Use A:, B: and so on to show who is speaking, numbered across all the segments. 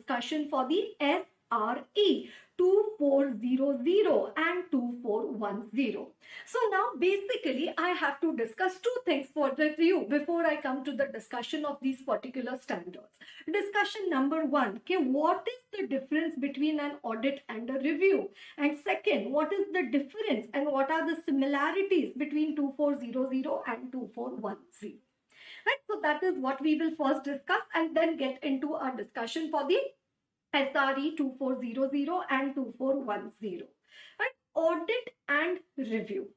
A: discussion for the SRE 2400 and 2410. So now basically I have to discuss two things for review before I come to the discussion of these particular standards. Discussion number one, okay, what is the difference between an audit and a review? And second, what is the difference and what are the similarities between 2400 and 2410? Right, so that is what we will first discuss and then get into our discussion for the SRE 2400 and 2410. Right, audit and review.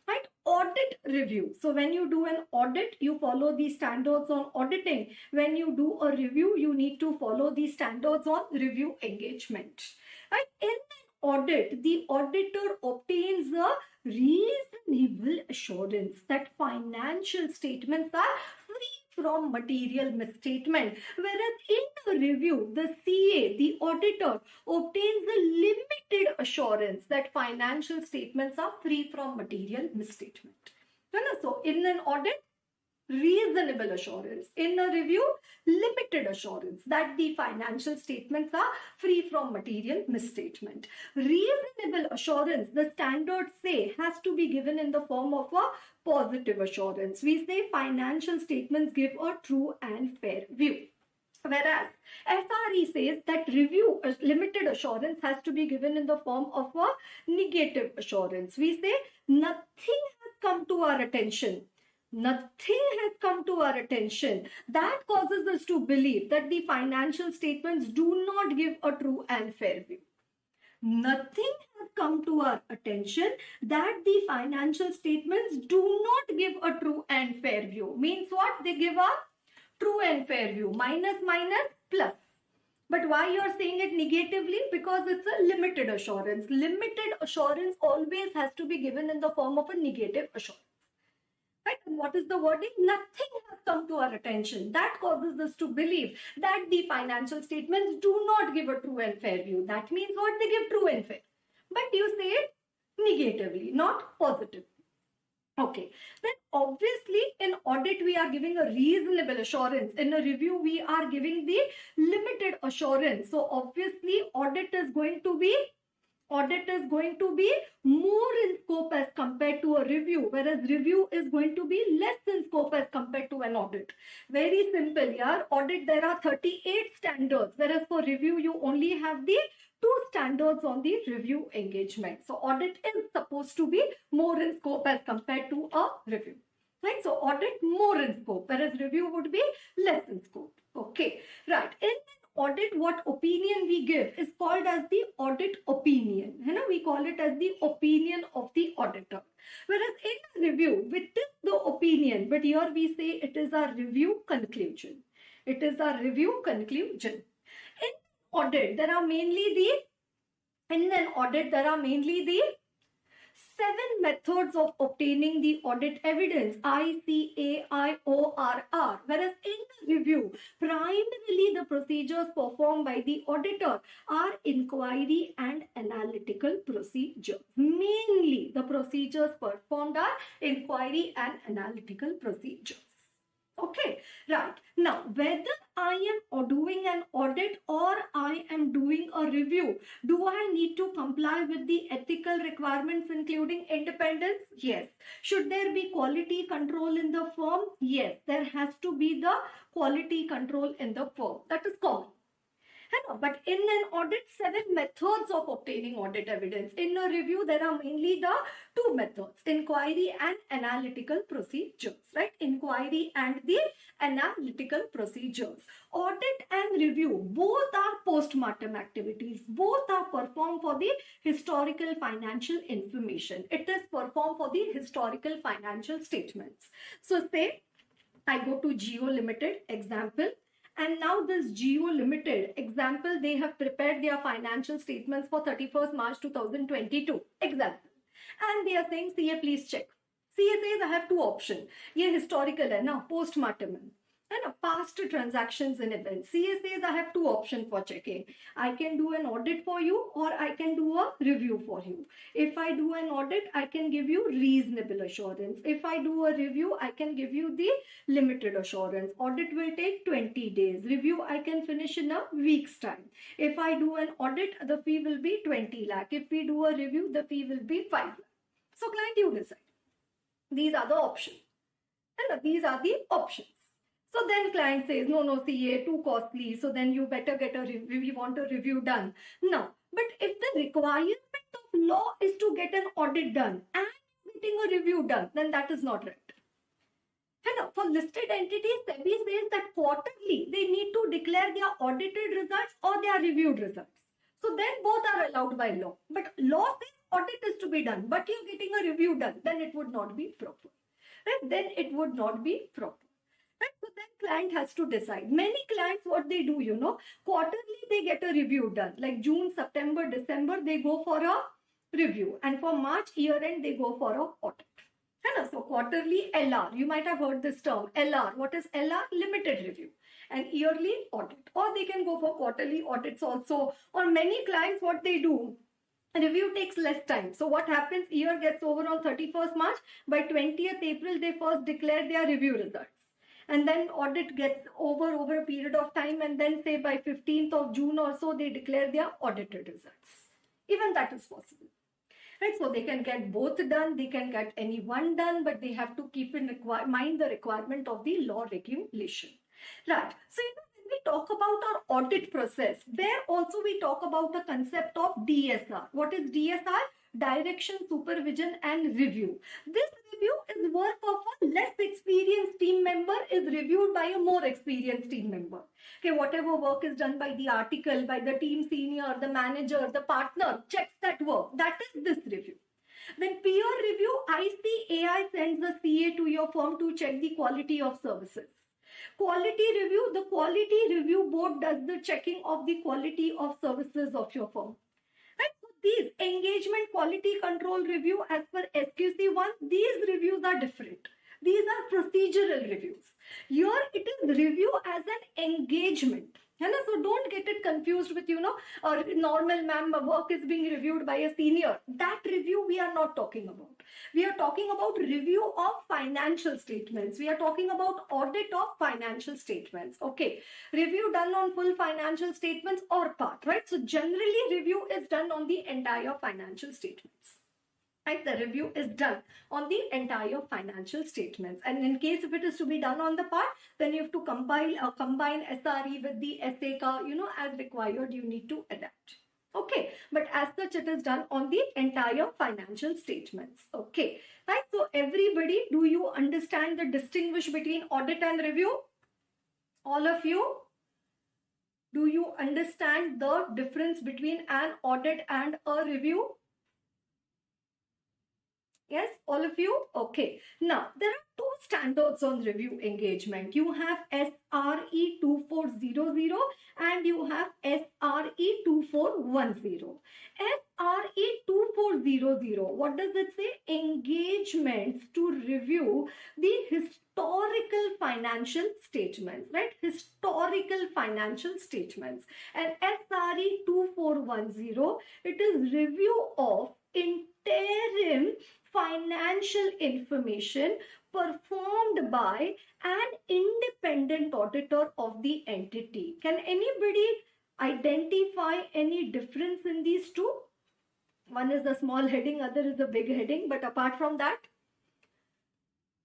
A: Right, audit review. So when you do an audit, you follow the standards on auditing. When you do a review, you need to follow the standards on review engagement. Right, in an audit, the auditor obtains a reasonable assurance that financial statements are free from material misstatement, whereas in a review, the CA, the auditor, obtains a limited assurance that financial statements are free from material misstatement. So in an audit, reasonable assurance. In a review, limited assurance that the financial statements are free from material misstatement. Reasonable assurance, the standards say, has to be given in the form of a positive assurance. We say financial statements give a true and fair view. Whereas SRE says that review limited assurance has to be given in the form of a negative assurance. We say nothing has come to our attention. Nothing has come to our attention that causes us to believe that the financial statements do not give a true and fair view. Nothing has come to our attention that the financial statements do not give a true and fair view. Means what? They give a true and fair view. Minus, minus, plus. But why you are saying it negatively? Because it's a limited assurance. Limited assurance always has to be given in the form of a negative assurance. Right? And what is the wording? Nothing has come to our attention that causes us to believe that the financial statements do not give a true and fair view. That means what? They give true and fair. But you say it negatively, not positively. Okay, then obviously in audit we are giving a reasonable assurance. In a review we are giving the limited assurance. So obviously audit is going to be more in scope as compared to a review, whereas review is going to be less in scope as compared to an audit. Very simple, yeah. Audit there are 38 standards, whereas for review you only have the 2 standards on the review engagement. So audit is supposed to be more in scope as compared to a review. Right? So audit more in scope, whereas review would be less in scope. Okay, right. In audit, what opinion we give is called as the audit opinion. We call it as the opinion of the auditor. Whereas in a review, with this the opinion, but here we say it is a review conclusion. It is a review conclusion. In audit, there are mainly the 7 methods of obtaining the audit evidence, ICAIORR, whereas in review, primarily the procedures performed by the auditor are inquiry and analytical procedures. Mainly the procedures performed are inquiry and analytical procedures. Okay, right. Now, whether I am doing an audit or I am doing a review, do I need to comply with the ethical requirements including independence? Yes. Should there be quality control in the firm? Yes. There has to be the quality control in the firm. That is common. But in an audit, 7 methods of obtaining audit evidence. In a review, there are mainly the 2 methods, inquiry and analytical procedures, right? Inquiry and the analytical procedures. Audit and review, both are post-mortem activities. Both are performed for the historical financial information. It is performed for the historical financial statements. So say, I go to Geo Limited, example. And now this Geo Limited, example, they have prepared their financial statements for 31st March 2022, example. And they are saying, CA, please check. CA says, I have 2 options. ये historical है ना, post-mortem है. and past transactions and events. CA says I have two options for checking. I can do an audit for you or I can do a review for you. If I do an audit, I can give you reasonable assurance. If I do a review, I can give you the limited assurance. Audit will take 20 days. Review, I can finish in a week's time. If I do an audit, the fee will be 20 lakh. If we do a review, the fee will be 5 lakh. So client, you decide. These are the options. And these are the options. So then client says, no, CA, too costly. So then you better get a review. We want a review done. No. But if the requirement of law is to get an audit done and getting a review done, then that is not right. And for listed entities, SEBI says that quarterly they need to declare their audited results or their reviewed results. So then both are allowed by law. But law says audit is to be done, but you're getting a review done, then it would not be proper. Right? Then it would not be proper. Right? So then client has to decide. Many clients, what they do, quarterly they get a review done. Like June, September, December, they go for a review. And for March year end, they go for a audit. So quarterly LR, you might have heard this term, LR. What is LR? Limited review. And yearly audit. Or they can go for quarterly audits also. Or many clients, what they do, review takes less time. So what happens, year gets over on 31st March. By 20th April, they first declare their review results. And then audit gets over a period of time. And then say by 15th of June or so, they declare their audited results. Even that is possible. Right, so they can get both done, they can get any one done, but they have to keep in mind the requirement of the law regulation. Right, so when we talk about our audit process, there also we talk about the concept of DSR. What is DSR? Direction, supervision and review. This review is work of a less experienced team member is reviewed by a more experienced team member. Okay, whatever work is done by the article, by the team senior, the manager, the partner, checks that work. That is this review. Then peer review, ICAI sends the CA to your firm to check the quality of services. Quality review, the quality review board does the checking of the quality of services of your firm. Right? So these engagement quality control review as per SQC1, these reviews are different. These are procedural reviews. Here it is review as an engagement. So don't get it confused with, normal work is being reviewed by a senior. That review we are not talking about. We are talking about review of financial statements. We are talking about audit of financial statements. Okay. Review done on full financial statements or part, right? So generally review is done on the entire financial statements. Right? The review is done on the entire financial statements. And in case if it is to be done on the part, then you have to combine SRE with the SACA, as required, you need to adapt. Okay, but as such, it is done on the entire financial statements. Okay, right? So everybody, do you understand the distinguish between audit and review? All of you? Do you understand the difference between an audit and a review? Yes, all of you? Okay. Now, there are two standards on review engagement. You have SRE 2400 and you have SRE 2410. SRE 2400, what does it say? Engagements to review the historical financial statements, right? Historical financial statements. And SRE 2410, it is review of interim financial information performed by an independent auditor of the entity. Can anybody identify any difference in these two? One is a small heading, other is a big heading, but apart from that,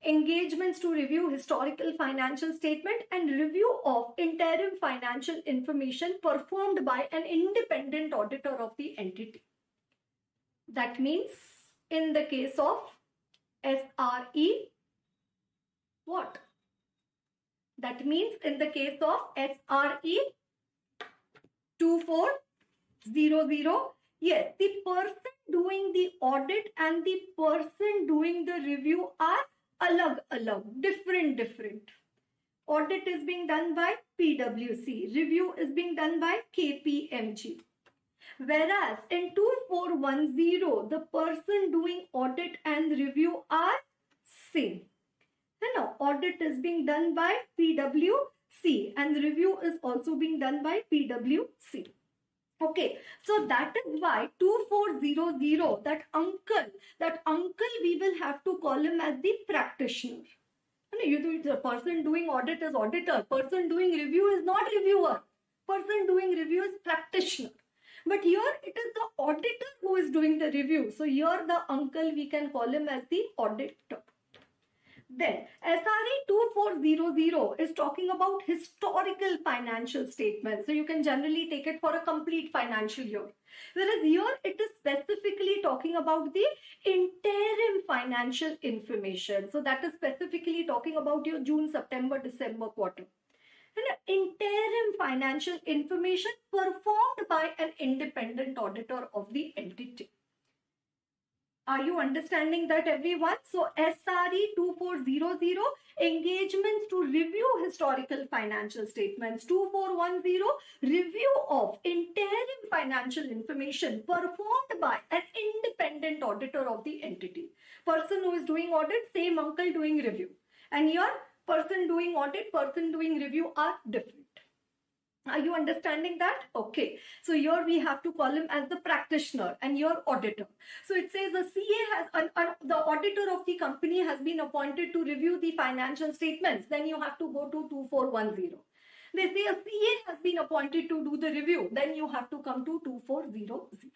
A: engagements to review historical financial statement and review of interim financial information performed by an independent auditor of the entity. That means in the case of SRE, what? That means in the case of SRE 2400, yes, the person doing the audit and the person doing the review are alag, different. Audit is being done by PwC, review is being done by KPMG. Whereas in 2410, the person doing audit and review are same. No, audit is being done by PwC and the review is also being done by PwC. Okay, so that is why 2400, that uncle, we will have to call him as the practitioner. The person doing audit is auditor, person doing review is not reviewer, person doing review is practitioner. But here it is the auditor who is doing the review. So here the uncle, we can call him as the auditor. Then SRE 2400 is talking about historical financial statements. So you can generally take it for a complete financial year. Whereas here it is specifically talking about the interim financial information. So that is specifically talking about your June, September, December quarter. And interim financial information performed by an independent auditor of the entity. Are you understanding that, everyone? So SRE 2400, engagements to review historical financial statements. 2410, review of interim financial information performed by an independent auditor of the entity. Person who is doing audit, same uncle doing review. And here, person doing audit, person doing review are different. Are you understanding that? Okay. So here we have to call him as the practitioner and your auditor. So it says the CA has, the auditor of the company has been appointed to review the financial statements. Then you have to go to 2410. They say a CA has been appointed to do the review. Then you have to come to 2400.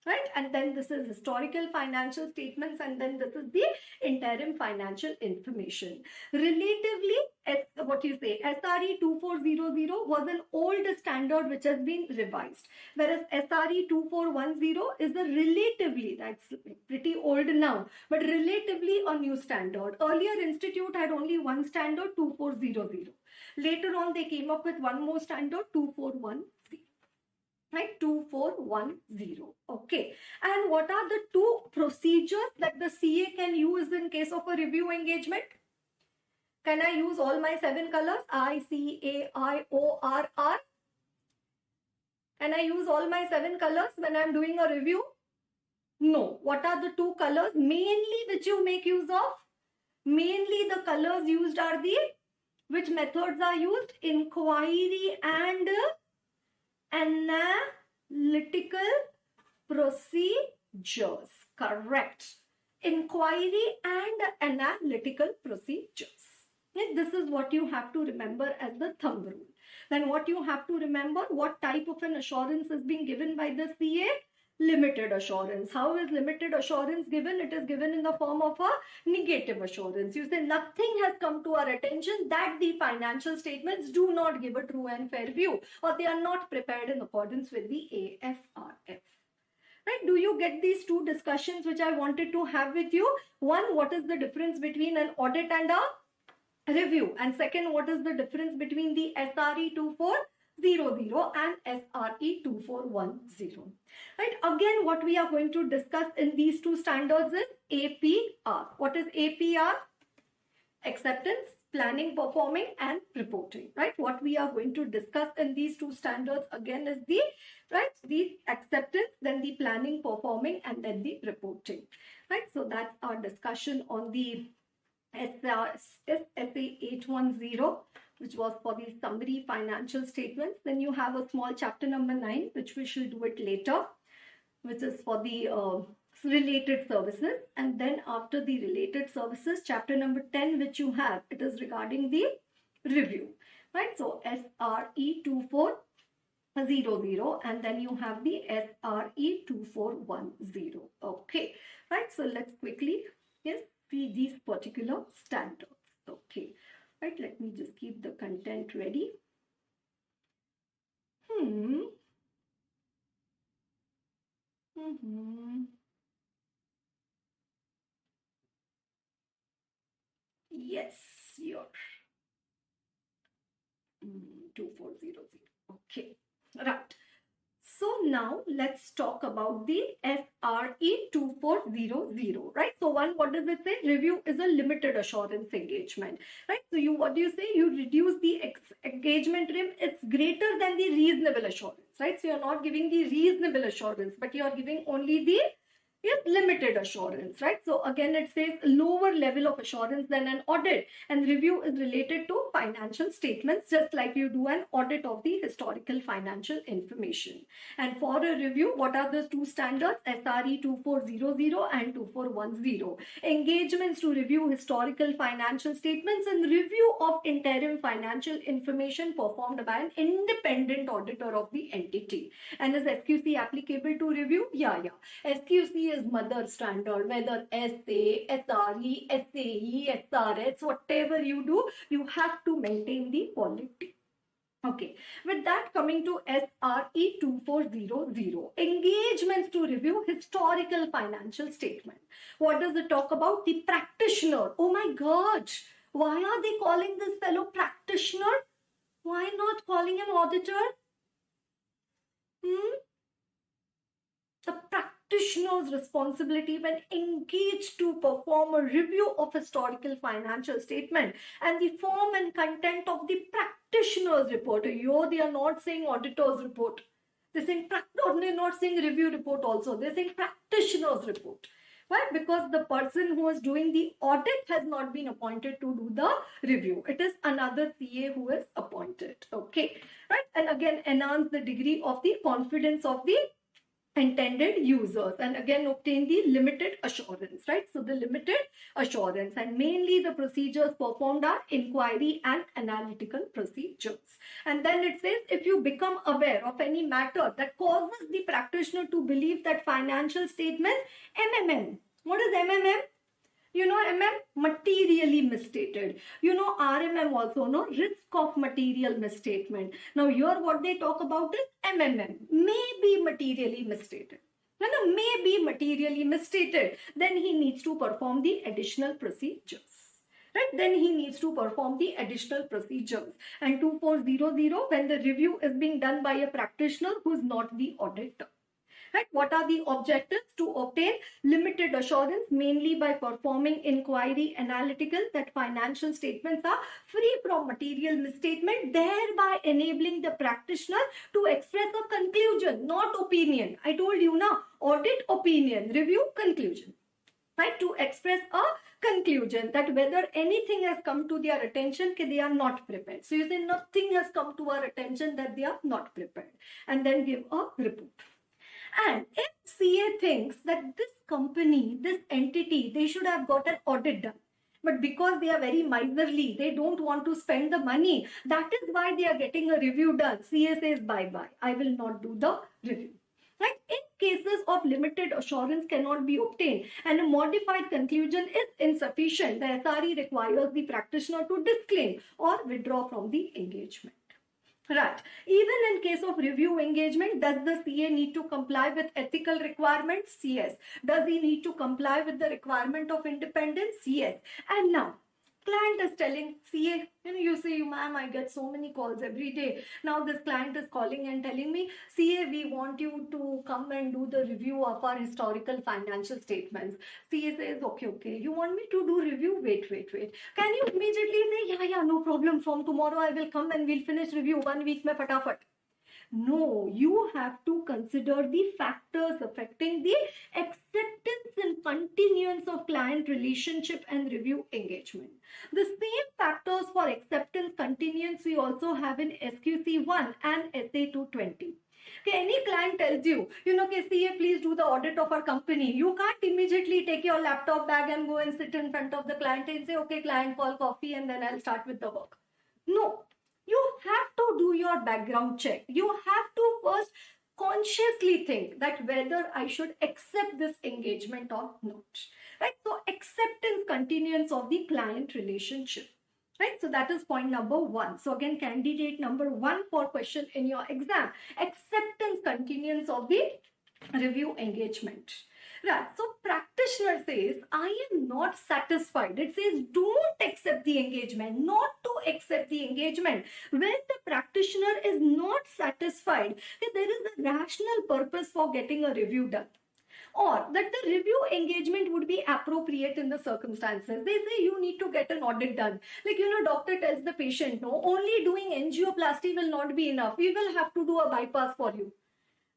A: Right? And then this is historical financial statements, and then this is the interim financial information. Relatively, SRE 2400 was an old standard which has been revised, whereas SRE 2410 is a relatively, that's pretty old now, but relatively a new standard. Earlier institute had only one standard, 2400. Later on they came up with one more standard, 2410. Right, 2410. Okay, and what are the two procedures that the CA can use in case of a review engagement? Can I use all my 7 colors? I, C, A, I, O, R, R. Can I use all my 7 colors when I'm doing a review? No. What are the 2 colors mainly which you make use of? Mainly the colors used are the, which methods are used? Inquiry and analytical procedures. Correct. Inquiry and analytical procedures. This is what you have to remember as the thumb rule. Then what you have to remember, what type of an assurance is being given by the CA? Limited assurance. How is limited assurance given? It is given in the form of a negative assurance. You say nothing has come to our attention that the financial statements do not give a true and fair view, or they are not prepared in accordance with the AFRF. Right? Do you get these two discussions which I wanted to have with you? One, what is the difference between an audit and a review? And second, what is the difference between the SRE 2400 and SRE 2410? Right? Again, what we are going to discuss in these two standards is APR. What is APR? Acceptance, planning, performing, and reporting. Right? What we are going to discuss in these two standards again is the acceptance, then the planning, performing, and then the reporting. Right? So that's our discussion on the SA 810, which was for the summary financial statements. Then you have a small chapter number 9, which we shall do it later, which is for the related services. And then after the related services, chapter number 10, which you have, it is regarding the review. Right? So SRE 2400, and then you have the SRE 2410. Okay. Right? So let's quickly see these particular standards. Okay. Right, let me just keep the content ready. Yes, your 2400. Okay, right. So now let's talk about the SRE 2400, right? So one, what does it say? Review is a limited assurance engagement, right? So what do you say? You reduce the engagement rim. It's greater than the reasonable assurance, right? So you're not giving the reasonable assurance, but you're giving only the, is limited assurance, right? So again, it says lower level of assurance than an audit, and review is related to financial statements, just like you do an audit of the historical financial information. And for a review, what are the two standards? SRE 2400 and 2410. Engagements to review historical financial statements and review of interim financial information performed by an independent auditor of the entity. And is SQC applicable to review? Yeah. SQC is mother standard, whether SA, SRE, SAE, SRS, whatever you do, you have to maintain the quality. Okay, with that, coming to SRE 2400, engagements to review historical financial statement. What does it talk about? The practitioner. Oh my God, why are they calling this fellow practitioner? Why not calling him auditor? The practitioner's responsibility when engaged to perform a review of historical financial statement and the form and content of the practitioner's report. Here they are not saying auditor's report. They're saying they're not saying review report also. They're saying practitioner's report. Why? Because the person who is doing the audit has not been appointed to do the review. It is another CA who is appointed. Okay, right? And again, enhance the degree of the confidence of the intended users, and again obtain the limited assurance, right? So the limited assurance, and mainly the procedures performed are inquiry and analytical procedures. And then it says, if you become aware of any matter that causes the practitioner to believe that financial statements, MMM, what is MMM? You know, materially misstated. You know, RMM also, no, risk of material misstatement. Now here what they talk about is MMM, may be materially misstated. No, may be materially misstated. Then he needs to perform the additional procedures. Right? Then he needs to perform the additional procedures. And 2400, when the review is being done by a practitioner who is not the auditor. Right? What are the objectives? To obtain limited assurance, mainly by performing inquiry analytical that financial statements are free from material misstatement, thereby enabling the practitioner to express a conclusion, not opinion. I told you now, audit, opinion, review, conclusion. Right? To express a conclusion that whether anything has come to their attention, they are not prepared. So you say nothing has come to our attention, that they are not prepared, and then give a report. And if CA thinks that this company, this entity, they should have got an audit done, but because they are very miserly, they don't want to spend the money, that is why they are getting a review done. CA says bye-bye, I will not do the review. Right? In cases of limited assurance cannot be obtained and a modified conclusion is insufficient, the SRE requires the practitioner to disclaim or withdraw from the engagement. Right. Even in case of review engagement, does the CA need to comply with ethical requirements? Yes. Does he need to comply with the requirement of independence? Yes. And now, client is telling CA, you say, ma'am, I get so many calls every day. Now this client is calling and telling me, CA, we want you to come and do the review of our historical financial statements. CA says, okay. You want me to do review? Wait. Can you immediately say, yeah, no problem. From tomorrow I will come and we'll finish review 1 week mein fatafat. No, you have to consider the factors affecting the acceptance and continuance of client relationship and review engagement. The same factors for acceptance continuance we also have in SQC1 and SA220. Okay, any client tells you, CA, please do the audit of our company. You can't immediately take your laptop bag and go and sit in front of the client and say, okay, client, call coffee and then I'll start with the work. No. You have to do your background check. You have to first consciously think that whether I should accept this engagement or not. Right? So acceptance, continuance of the client relationship. Right? So that is point number 1. So again, candidate number 1 for question in your exam. Acceptance, continuance of the review engagement. Right. So practitioner says, I am not satisfied. It says, don't accept the engagement, not to accept the engagement. When the practitioner is not satisfied, there is a rational purpose for getting a review done. Or that the review engagement would be appropriate in the circumstances. They say you need to get an audit done. Like, doctor tells the patient, no, only doing angioplasty will not be enough. We will have to do a bypass for you.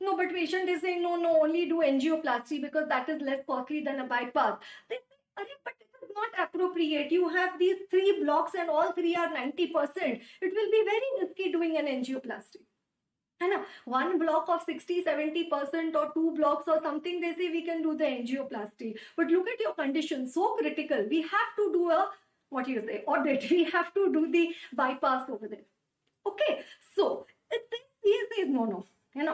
A: No, but patient is saying, no, no, only do angioplasty because that is less costly than a bypass. They say, but it is not appropriate. You have these 3 blocks and all 3 are 90%. It will be very risky doing an angioplasty. And one block of 60-70% or 2 blocks or something, they say we can do the angioplasty. But look at your condition, so critical. We have to do a, what you say, audit. We have to do the bypass over there. Okay, so he says, no,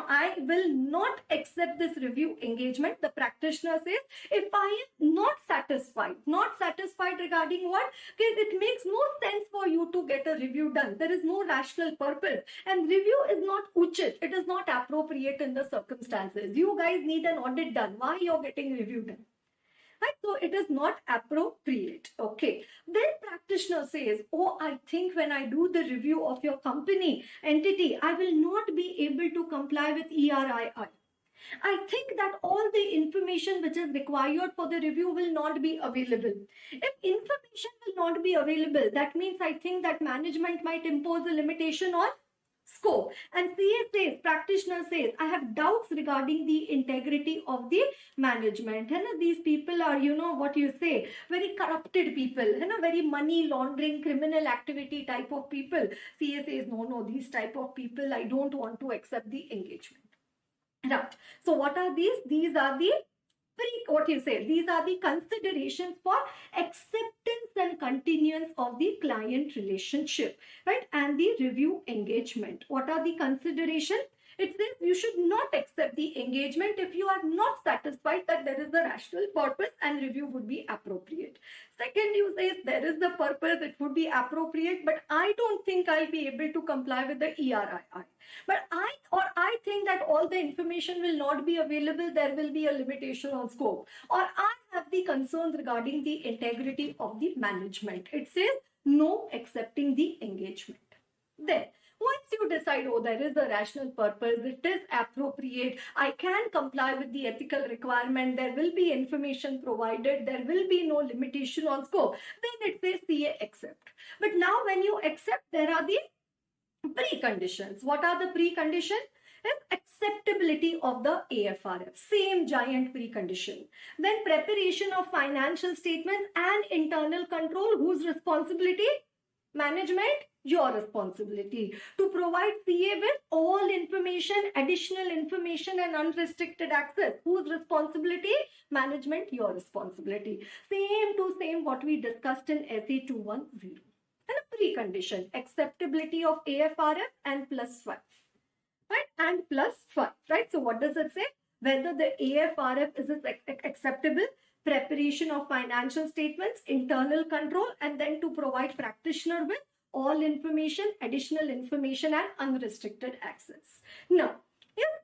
A: I will not accept this review engagement. The practitioner says, if I am not satisfied regarding what? Okay, it makes no sense for you to get a review done. There is no rational purpose. And review is not uchit. It is not appropriate in the circumstances. You guys need an audit done. Why you're getting review done? Right? So it is not appropriate. Okay. Then practitioner says, oh, I think when I do the review of your company entity, I will not be able to comply with ERII. I think that all the information which is required for the review will not be available. If information will not be available, that means I think that management might impose a limitation on scope. And CA says, practitioner says, I have doubts regarding the integrity of the management. And these people are, what you say, very corrupted people, very money laundering, criminal activity type of people. CA says, no, these type of people, I don't want to accept the engagement. Right. So what are these? These are the these are the considerations for acceptance and continuance of the client relationship, right? And the review engagement. What are the considerations? It says you should not accept the engagement if you are not satisfied that there is a rational purpose and review would be appropriate. Second, you say there is the purpose, it would be appropriate, but I don't think I'll be able to comply with the ERII. But I think that all the information will not be available, there will be a limitation on scope. Or I have the concerns regarding the integrity of the management. It says no accepting the engagement. Then, once you decide, oh, there is a rational purpose, it is appropriate, I can comply with the ethical requirement, there will be information provided, there will be no limitation on scope, then it says CA accept. But now when you accept, there are the preconditions. What are the preconditions? Is acceptability of the AFRF. Same giant precondition. Then preparation of financial statements and internal control. Whose responsibility? Management. Your responsibility to provide CA with all information, additional information and unrestricted access. Whose responsibility? Management. Your responsibility. Same to same what we discussed in SE 210. And a precondition, acceptability of AFRF and +5, right? And +5, right? So what does it say? Whether the AFRF is acceptable, preparation of financial statements, internal control, and then to provide practitioner with all information, additional information, and unrestricted access. Now,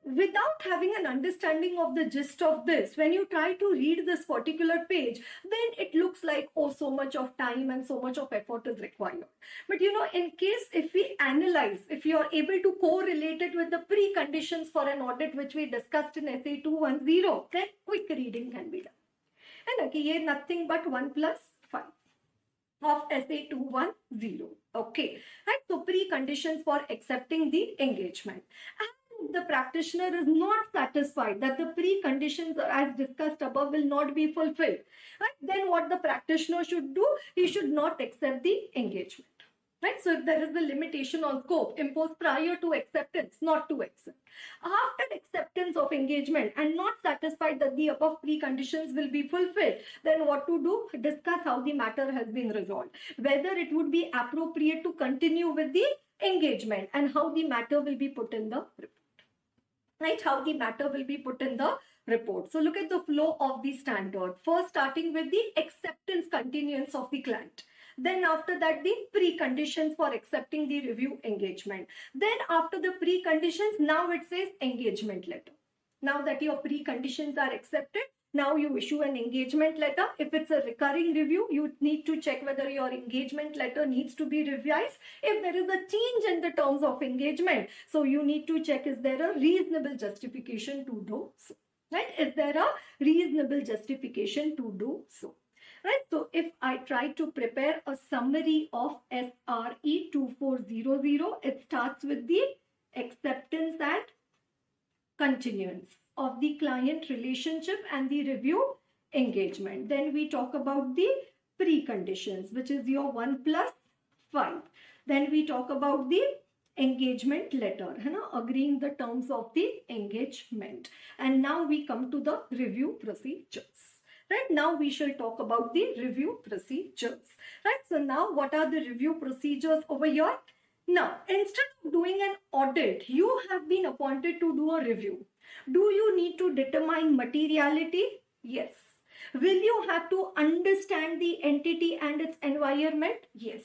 A: without having an understanding of the gist of this, when you try to read this particular page, then it looks like, oh, so much of time and so much of effort is required. But in case if we analyze, if you are able to correlate it with the preconditions for an audit which we discussed in SA 210, then quick reading can be done. And again, nothing but 1 + 5 of SA 210. Okay, right? So preconditions for accepting the engagement. And the practitioner is not satisfied that the preconditions as discussed above will not be fulfilled, right? Then what the practitioner should do? He should not accept the engagement. Right? So if there is the limitation on scope imposed prior to acceptance, not to accept. After acceptance of engagement and not satisfied that the above preconditions will be fulfilled, then what to do? Discuss how the matter has been resolved. Whether it would be appropriate to continue with the engagement and how the matter will be put in the report. Right? How the matter will be put in the report. So look at the flow of the standard. First, starting with the acceptance continuance of the client. Then after that, the preconditions for accepting the review engagement. Then after the preconditions, now it says engagement letter. Now that your preconditions are accepted, now you issue an engagement letter. If it's a recurring review, you need to check whether your engagement letter needs to be revised. If there is a change in the terms of engagement, so you need to check, is there a reasonable justification to do so? Right? Is there a reasonable justification to do so? Right, so if I try to prepare a summary of SRE 2400, it starts with the acceptance and continuance of the client relationship and the review engagement. Then we talk about the preconditions, which is your 1 plus 5. Then we talk about the engagement letter, agreeing the terms of the engagement. And now we come to the review procedures. Right, now we shall talk about the review procedures. Right, so now what are the review procedures over here? Now, instead of doing an audit, you have been appointed to do a review. Do you need to determine materiality? Yes. Will you have to understand the entity and its environment? Yes.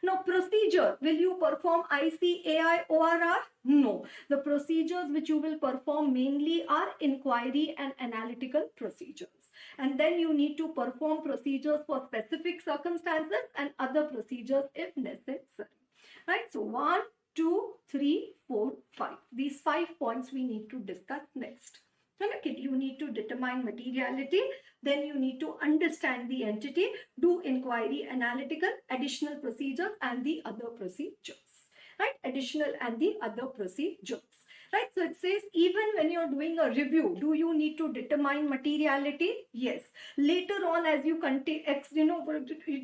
A: Now, procedure, will you perform ICAI ORR? No. The procedures which you will perform mainly are inquiry and analytical procedures. And then you need to perform procedures for specific circumstances and other procedures if necessary. Right? So 1, 2, 3, 4, 5. These 5 points we need to discuss next. Okay, you need to determine materiality, then you need to understand the entity, do inquiry, analytical, additional procedures and the other procedures. Right? Additional and the other procedures. Right? So it says even when you're doing a review, do you need to determine materiality? Yes. Later on, as you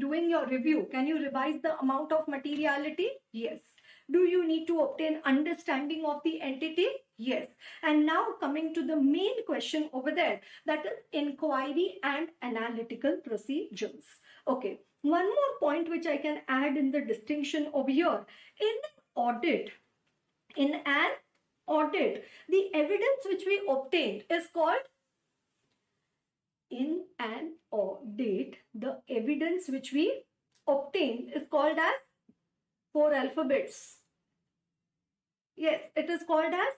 A: doing your review, can you revise the amount of materiality? Yes. Do you need to obtain understanding of the entity? Yes. And now coming to the main question over there, that is inquiry and analytical procedures. Okay. One more point which I can add in the distinction over here. In an audit, the evidence which we obtained is called, in an audit, the evidence which we obtained is called as 4 alphabets. Yes, it is called as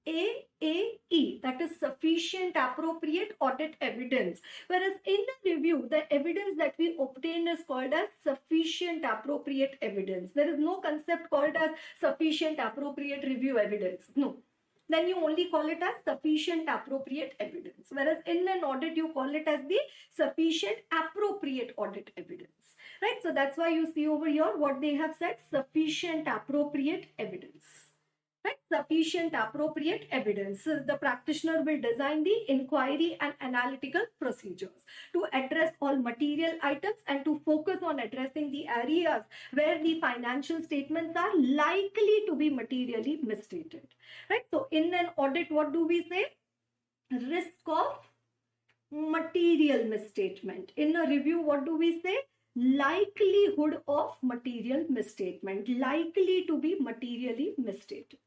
A: SAAE, that is sufficient appropriate audit evidence. Whereas in the review, the evidence that we obtain is called as sufficient appropriate evidence. There is no concept called as sufficient appropriate review evidence. No. Then you only call it as sufficient appropriate evidence. Whereas in an audit, you call it as the sufficient appropriate audit evidence. Right? So that's why you see over here what they have said, sufficient appropriate evidence. Right? Sufficient appropriate evidence. So the practitioner will design the inquiry and analytical procedures to address all material items and to focus on addressing the areas where the financial statements are likely to be materially misstated. Right? So in an audit, what do we say? Risk of material misstatement. In a review, what do we say? Likelihood of material misstatement. Likely to be materially misstated.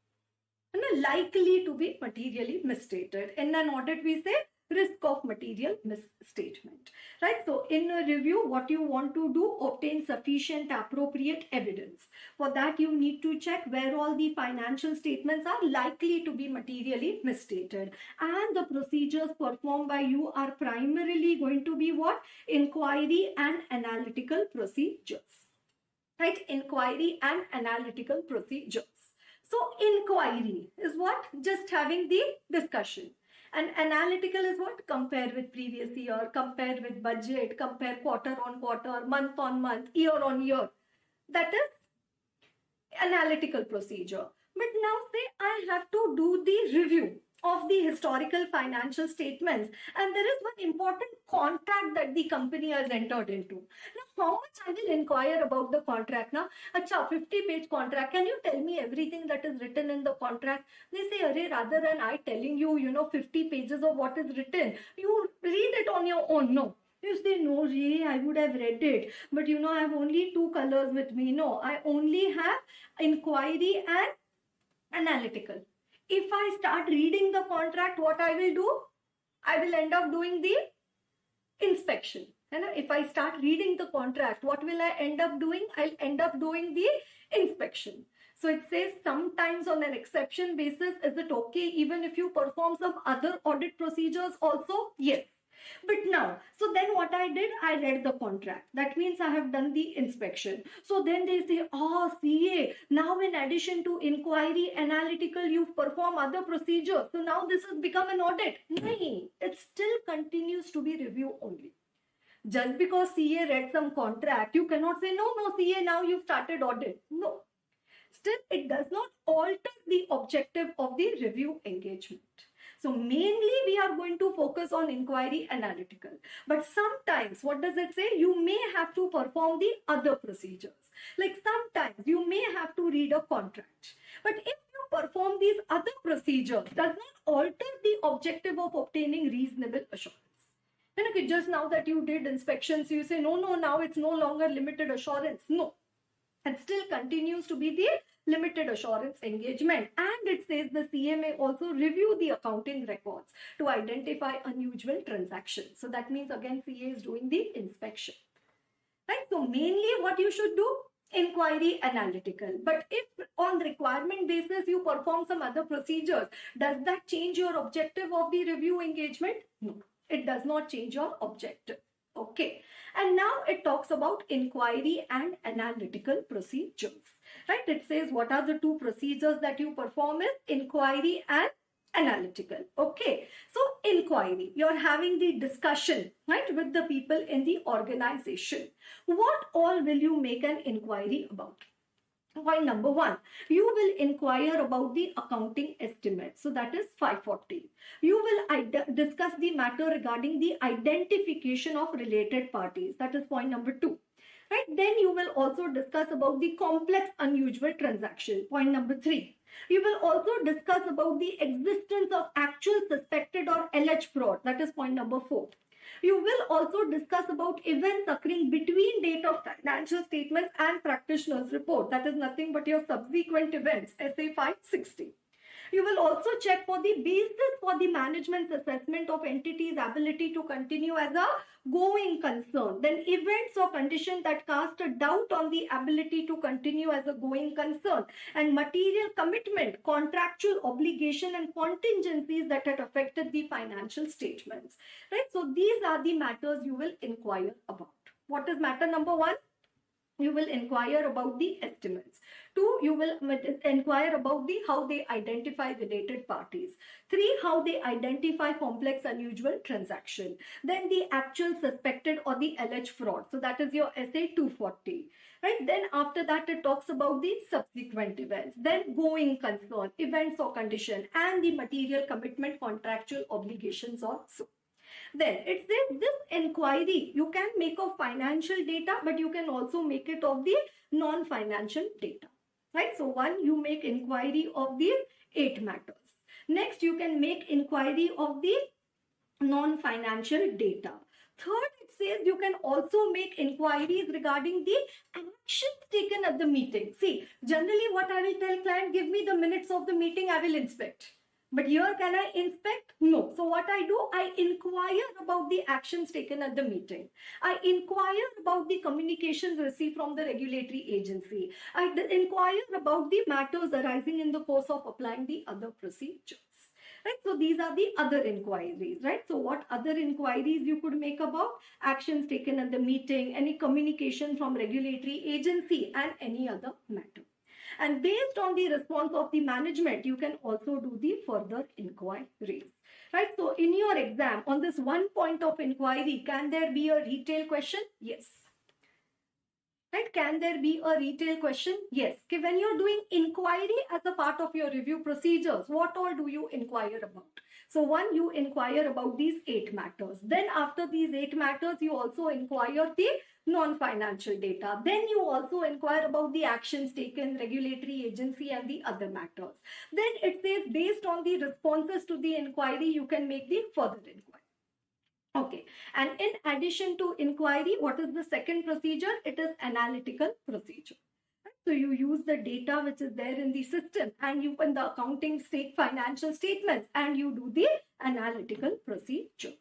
A: Likely to be materially misstated. In an audit, we say risk of material misstatement. Right? So in a review, what you want to do, obtain sufficient appropriate evidence. For that, you need to check where all the financial statements are likely to be materially misstated. And the procedures performed by you are primarily going to be what? Inquiry and analytical procedures. Right? Inquiry and analytical procedures. So inquiry is what? Just having the discussion. And analytical is what? Compare with previous year, compare with budget, compare quarter on quarter, month on month, year on year. That is analytical procedure. But now say I have to do the review of the historical financial statements, and there is one important contract that the company has entered into. Now, how much I will inquire about the contract? Now, acha, 50-page contract. Can you tell me everything that is written in the contract? They say, Arey, rather than I telling you, 50 pages of what is written, you read it on your own. No. You say, no, really, I would have read it. But I have only 2 colors with me. No, I only have inquiry and analytical. If I start reading the contract, what I will do? I will end up doing the inspection. If I start reading the contract, what will I end up doing? I'll end up doing the inspection. So it says sometimes on an exception basis, is it okay even if you perform some other audit procedures also? Yes. But now, so then what I did, I read the contract. That means I have done the inspection. So then they say, CA, now in addition to inquiry, analytical, you perform other procedures. So now this has become an audit. No, it still continues to be review only. Just because CA read some contract, you cannot say, no, CA, now you've started audit. No. Still, it does not alter the objective of the review engagement. So mainly we are going to focus on inquiry analytical. But sometimes, what does it say? You may have to perform the other procedures. Like sometimes you may have to read a contract. But if you perform these other procedures, does not alter the objective of obtaining reasonable assurance. And just now that you did inspections, you say, no, now it's no longer limited assurance. No, it still continues to be the limited assurance engagement. And it says the CA may also review the accounting records to identify unusual transactions. So that means again CA is doing the inspection. Right? So mainly what you should do, inquiry analytical. But if on requirement basis you perform some other procedures, does that change your objective of the review engagement? No, it does not change your objective. Okay. And now it talks about inquiry and analytical procedures. Right? It says what are the two procedures that you perform is inquiry and analytical. Okay. So inquiry, you're having the discussion, right, with the people in the organization. What all will you make an inquiry about? Point number one, you will inquire about the accounting estimate. So that is 540. You will discuss the matter regarding the identification of related parties. That is point number two. Right? Then you will also discuss about the complex unusual transaction. Point number three. You will also discuss about the existence of actual suspected or alleged fraud. That is point number four. You will also discuss about events occurring between date of financial statements and practitioner's report. That is nothing but your subsequent events, SA 560. You will also check for the basis for the management's assessment of entity's ability to continue as a going concern. Then events or conditions that cast a doubt on the ability to continue as a going concern, and material commitment, contractual obligation and contingencies that had affected the financial statements. Right? So these are the matters you will inquire about. What is matter number one? You will inquire about the estimates. 2, you will inquire about the how they identify related parties. 3, how they identify complex unusual transaction. Then the actual suspected or the alleged fraud. So that is your SA 240. Right? Then after that it talks about the subsequent events. Then going concern, events or condition, and the material commitment, contractual obligations or so. Then it says this inquiry you can make of financial data, but you can also make it of the non-financial data. Right? So one, you make inquiry of these 8 matters. Next, you can make inquiry of the non-financial data. Third, it says you can also make inquiries regarding the actions taken at the meeting. See, generally what I will tell client, give me the minutes of the meeting, I will inspect. But here, can I inspect? No. So what I do, I inquire about the actions taken at the meeting. I inquire about the communications received from the regulatory agency. I inquire about the matters arising in the course of applying the other procedures. Right? So these are the other inquiries, right? So what other inquiries you could make about actions taken at the meeting, any communication from regulatory agency, and any other matter. And based on the response of the management, you can also do the further inquiries. Right? So in your exam, on this one point of inquiry, can there be a retail question? Yes. Right? Can there be a retail question? Yes. Okay, when you're doing inquiry as a part of your review procedures, what all do you inquire about? So one, you inquire about these 8 matters. Then after these 8 matters, you also inquire the non-financial data. Then you also inquire about the actions taken, regulatory agency, and the other matters. Then it says based on the responses to the inquiry, you can make the further inquiry. Okay. And in addition to inquiry, what is the second procedure? It is analytical procedure. So you use the data which is there in the system, and you in the accounting financial statements, and you do the analytical procedures.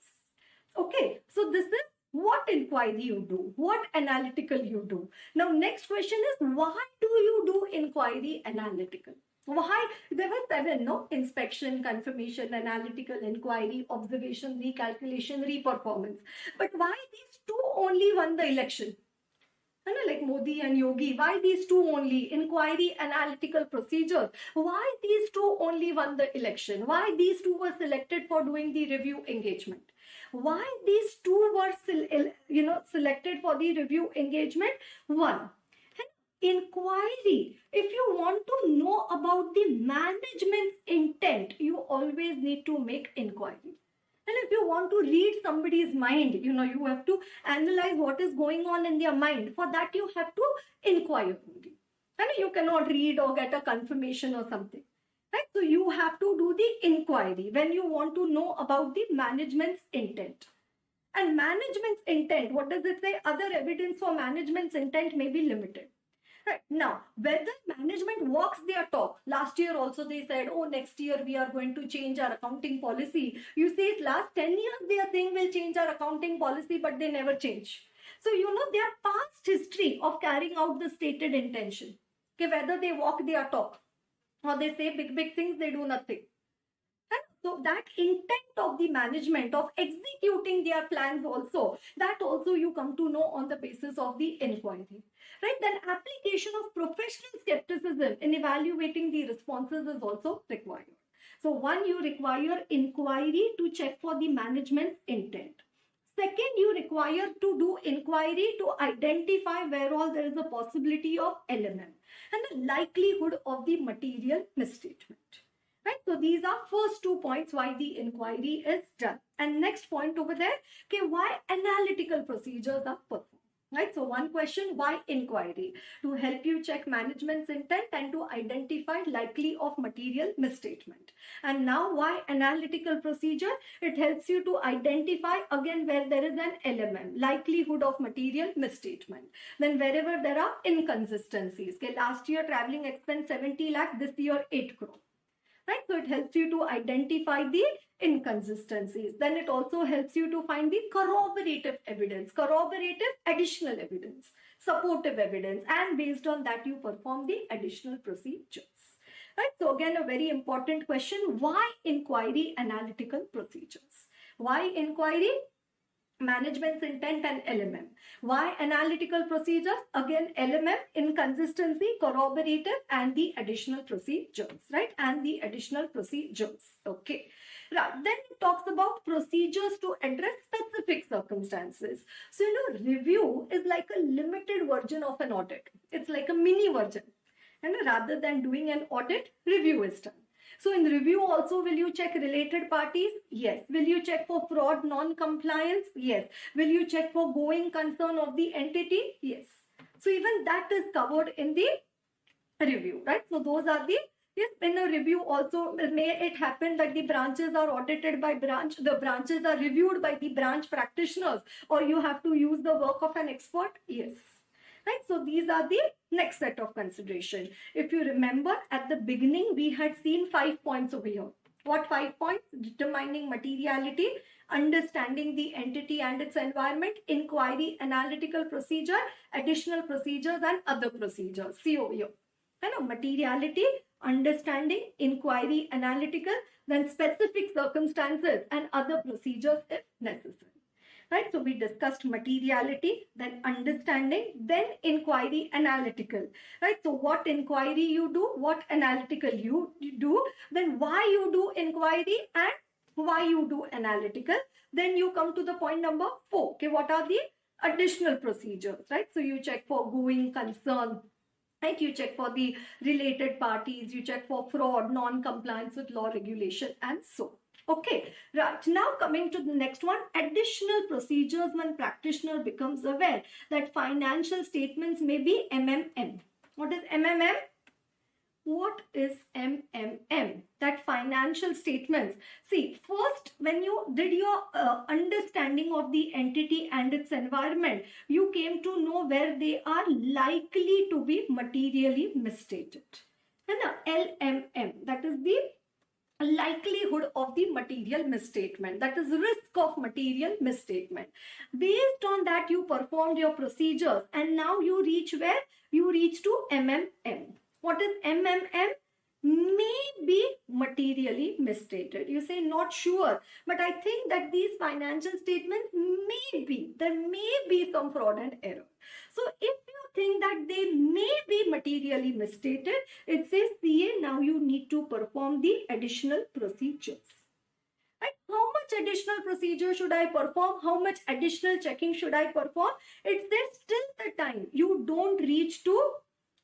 A: Okay. So this is what inquiry you do, what analytical you do. Now next question is, why do you do inquiry analytical? Why? There were 7, no? Inspection, confirmation, analytical, inquiry, observation, recalculation, reperformance. But why these 2 only won the election? Like Modi and Yogi, why these 2 only? Inquiry, analytical procedures. Why these 2 only won the election? Why these 2 were selected for doing the review engagement? Why these 2 were selected for the review engagement? 1, inquiry. If you want to know about the management's intent, you always need to make inquiry. And if you want to read somebody's mind, you have to analyze what is going on in their mind. For that, you have to inquire only. And you cannot read or get a confirmation or something. Right? So you have to do the inquiry when you want to know about the management's intent. And management's intent, what does it say? Other evidence for management's intent may be limited. Right. Now, whether management walks their talk, last year also they said, oh, next year we are going to change our accounting policy. You see, last 10 years they are saying we'll change our accounting policy, but they never change. So, their past history of carrying out the stated intention, okay, whether they walk their talk or they say big things, they do nothing. So that intent of the management of executing their plans also, that also you come to know on the basis of the inquiry. Right? Then application of professional skepticism in evaluating the responses is also required. So one, you require inquiry to check for the management's intent. Second, you require to do inquiry to identify where all there is a possibility of LMM and the likelihood of the material misstatement. Right? So these are first 2 points why the inquiry is done. And next point over there, okay, why analytical procedures are performed. Right? So one question, why inquiry? To help you check management's intent and to identify likely of material misstatement. And now why analytical procedure? It helps you to identify again where there is an LMM, likelihood of material misstatement. Then wherever there are inconsistencies. Okay, last year traveling expense 70 lakh, this year 8 crore. Right? So it helps you to identify the inconsistencies. Then it also helps you to find the corroborative evidence, additional evidence, supportive evidence, and based on that you perform the additional procedures. Right? So again, a very important question, why inquiry analytical procedures? Why inquiry? Management's intent and LMM. Why analytical procedures? Again, LMM, inconsistency, corroborative, and the additional procedures, right? And the additional procedures. Okay. Right. Then it talks about procedures to address specific circumstances. So, review is like a limited version of an audit. It's like a mini version. And rather than doing an audit, review is done. So in review also, will you check related parties? Yes. Will you check for fraud, non-compliance? Yes. Will you check for going concern of the entity? Yes. So even that is covered in the review, right? So those are the, yes, in a review also, may it happen that the branches are audited by branch, the branches are reviewed by the branch practitioners, or you have to use the work of an expert? Yes. Right? So these are the next set of consideration. If you remember at the beginning, we had seen 5 points over here. What 5 points? Determining materiality, understanding the entity and its environment, inquiry, analytical procedure, additional procedures, and other procedures. See over here. Materiality, understanding, inquiry, analytical, then specific circumstances and other procedures if necessary. Right? So we discussed materiality, then understanding, then inquiry, analytical. Right? So what inquiry you do, what analytical you do, then why you do inquiry and why you do analytical. Then you come to the point number 4. Okay, what are the additional procedures? Right? So you check for going concern. Right? You check for the related parties. You check for fraud, non-compliance with law, regulation, and so on. Okay, right. Now coming to the next one, additional procedures when practitioner becomes aware that financial statements may be MMM. What is MMM? What is MMM? That financial statements. See, first, when you did your understanding of the entity and its environment, you came to know where they are likely to be materially misstated. And LMM, that is the likelihood of the material misstatement, that is risk of material misstatement. Based on that, you performed your procedures and now you reach where? You reach to MMM. What is MMM? May be materially misstated. You say not sure, but I think that these financial statements there may be some fraud and error. So if you think that they may be materially misstated, it says CA, now you need to perform the additional procedures. Right? How much additional procedure should I perform? How much additional checking should I perform? It's there still the time. You don't reach to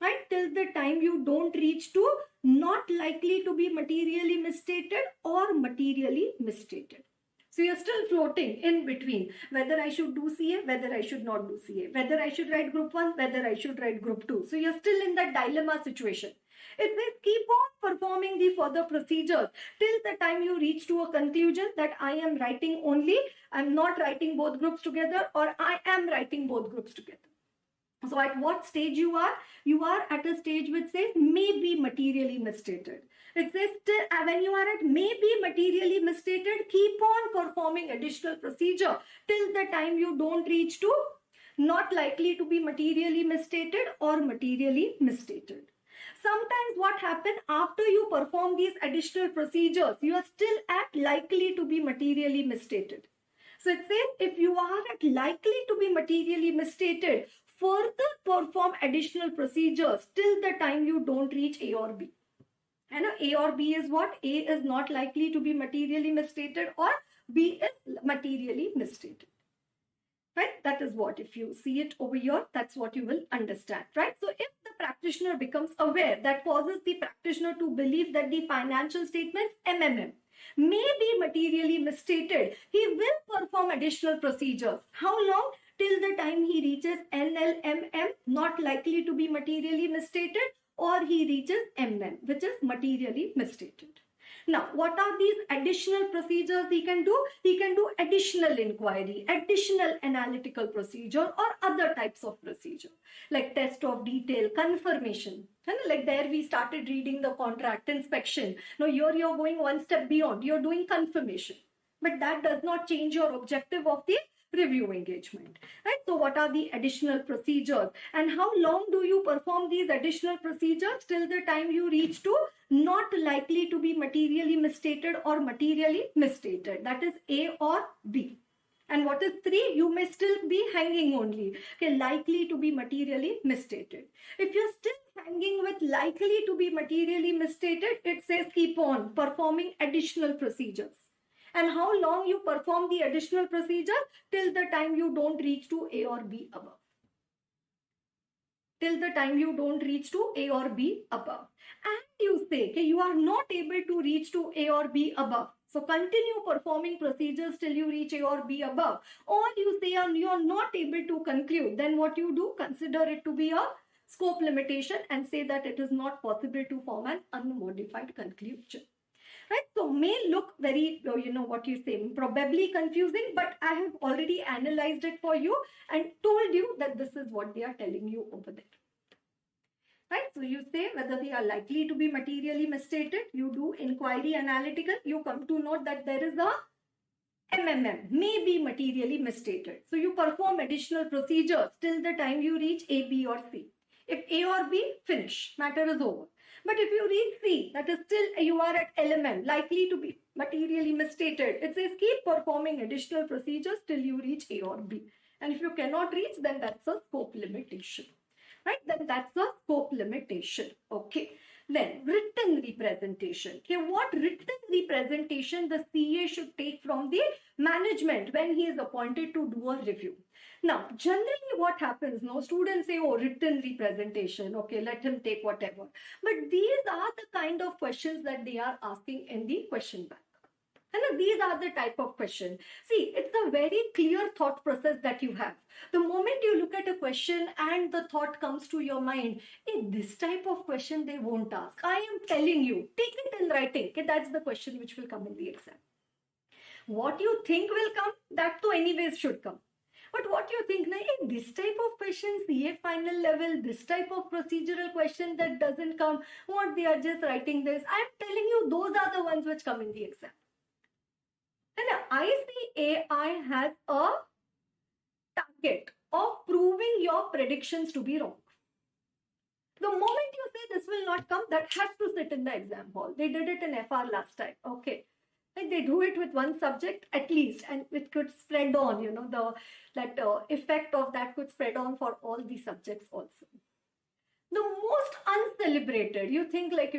A: right? Till the time you don't reach to not likely to be materially misstated or materially misstated. So you're still floating in between whether I should do CA, whether I should not do CA, whether I should write group 1, whether I should write group 2. So you're still in that dilemma situation. It says keep on performing the further procedures till the time you reach to a conclusion that I am writing only, I'm not writing both groups together, or I am writing both groups together. So at what stage you are? You are at a stage which says may be materially misstated. It says when you are at may be materially misstated, keep on performing additional procedure till the time you don't reach to not likely to be materially misstated or materially misstated. Sometimes what happens after you perform these additional procedures, you are still at likely to be materially misstated. So it says if you are at likely to be materially misstated, further perform additional procedures till the time you don't reach A or B. And A or B is what? A is not likely to be materially misstated or B is materially misstated. Right? That is what, if you see it over here, that's what you will understand, right? So if the practitioner becomes aware, that causes the practitioner to believe that the financial statements MMM may be materially misstated, he will perform additional procedures. How long? Till the time he reaches NLMM, not likely to be materially misstated, or he reaches MM, which is materially misstated. Now, what are these additional procedures he can do? He can do additional inquiry, additional analytical procedure, or other types of procedure, like test of detail, confirmation. And like there we started reading the contract inspection. Now here you're going one step beyond. You're doing confirmation. But that does not change your objective of the review engagement, right? So what are the additional procedures and how long do you perform these additional procedures? Till the time you reach to not likely to be materially misstated or materially misstated. That is A or B. And what is 3? You may still be hanging only. Okay, likely to be materially misstated. If you're still hanging with likely to be materially misstated, it says keep on performing additional procedures. And how long you perform the additional procedures? Till the time you don't reach to A or B above. Till the time you don't reach to A or B above. And you say, okay, you are not able to reach to A or B above. So continue performing procedures till you reach A or B above. Or you say you are not able to conclude. Then what you do? Consider it to be a scope limitation and say that it is not possible to form an unmodified conclusion. Right? So may look very, what you say, probably confusing, but I have already analyzed it for you and told you that this is what they are telling you over there. Right? So you say whether they are likely to be materially misstated, you do inquiry analytical, you come to note that there is a MMM, may be materially misstated. So you perform additional procedures till the time you reach A, B or C. If A or B, finish, matter is over. But if you reach C, that is still you are at LMM, likely to be materially misstated. It says keep performing additional procedures till you reach A or B. And if you cannot reach, then that's a scope limitation. Right? Then that's a scope limitation. Okay. Then written representation. Okay, what written representation the CA should take from the management when he is appointed to do a review. Now, generally what happens, no, students say, oh, written representation, okay, let him take whatever. But these are the kind of questions that they are asking in the question bank. And these are the type of question. See, it's a very clear thought process that you have. The moment you look at a question and the thought comes to your mind, hey, this type of question they won't ask. I am telling you, take it in writing. Okay, that's the question which will come in the exam. What you think will come, that too anyways should come. But what you think, hey, this type of question, CA final level, this type of procedural question that doesn't come, what they are just writing this. I'm telling you, those are the ones which come in the exam. And ICAI has a target of proving your predictions to be wrong. The moment you say this will not come, that has to sit in the exam hall. They did it in FR last time. Okay. Like they do it with one subject at least, and it could spread on, that effect of that could spread on for all the subjects also. the most uncelebrated. You think, like,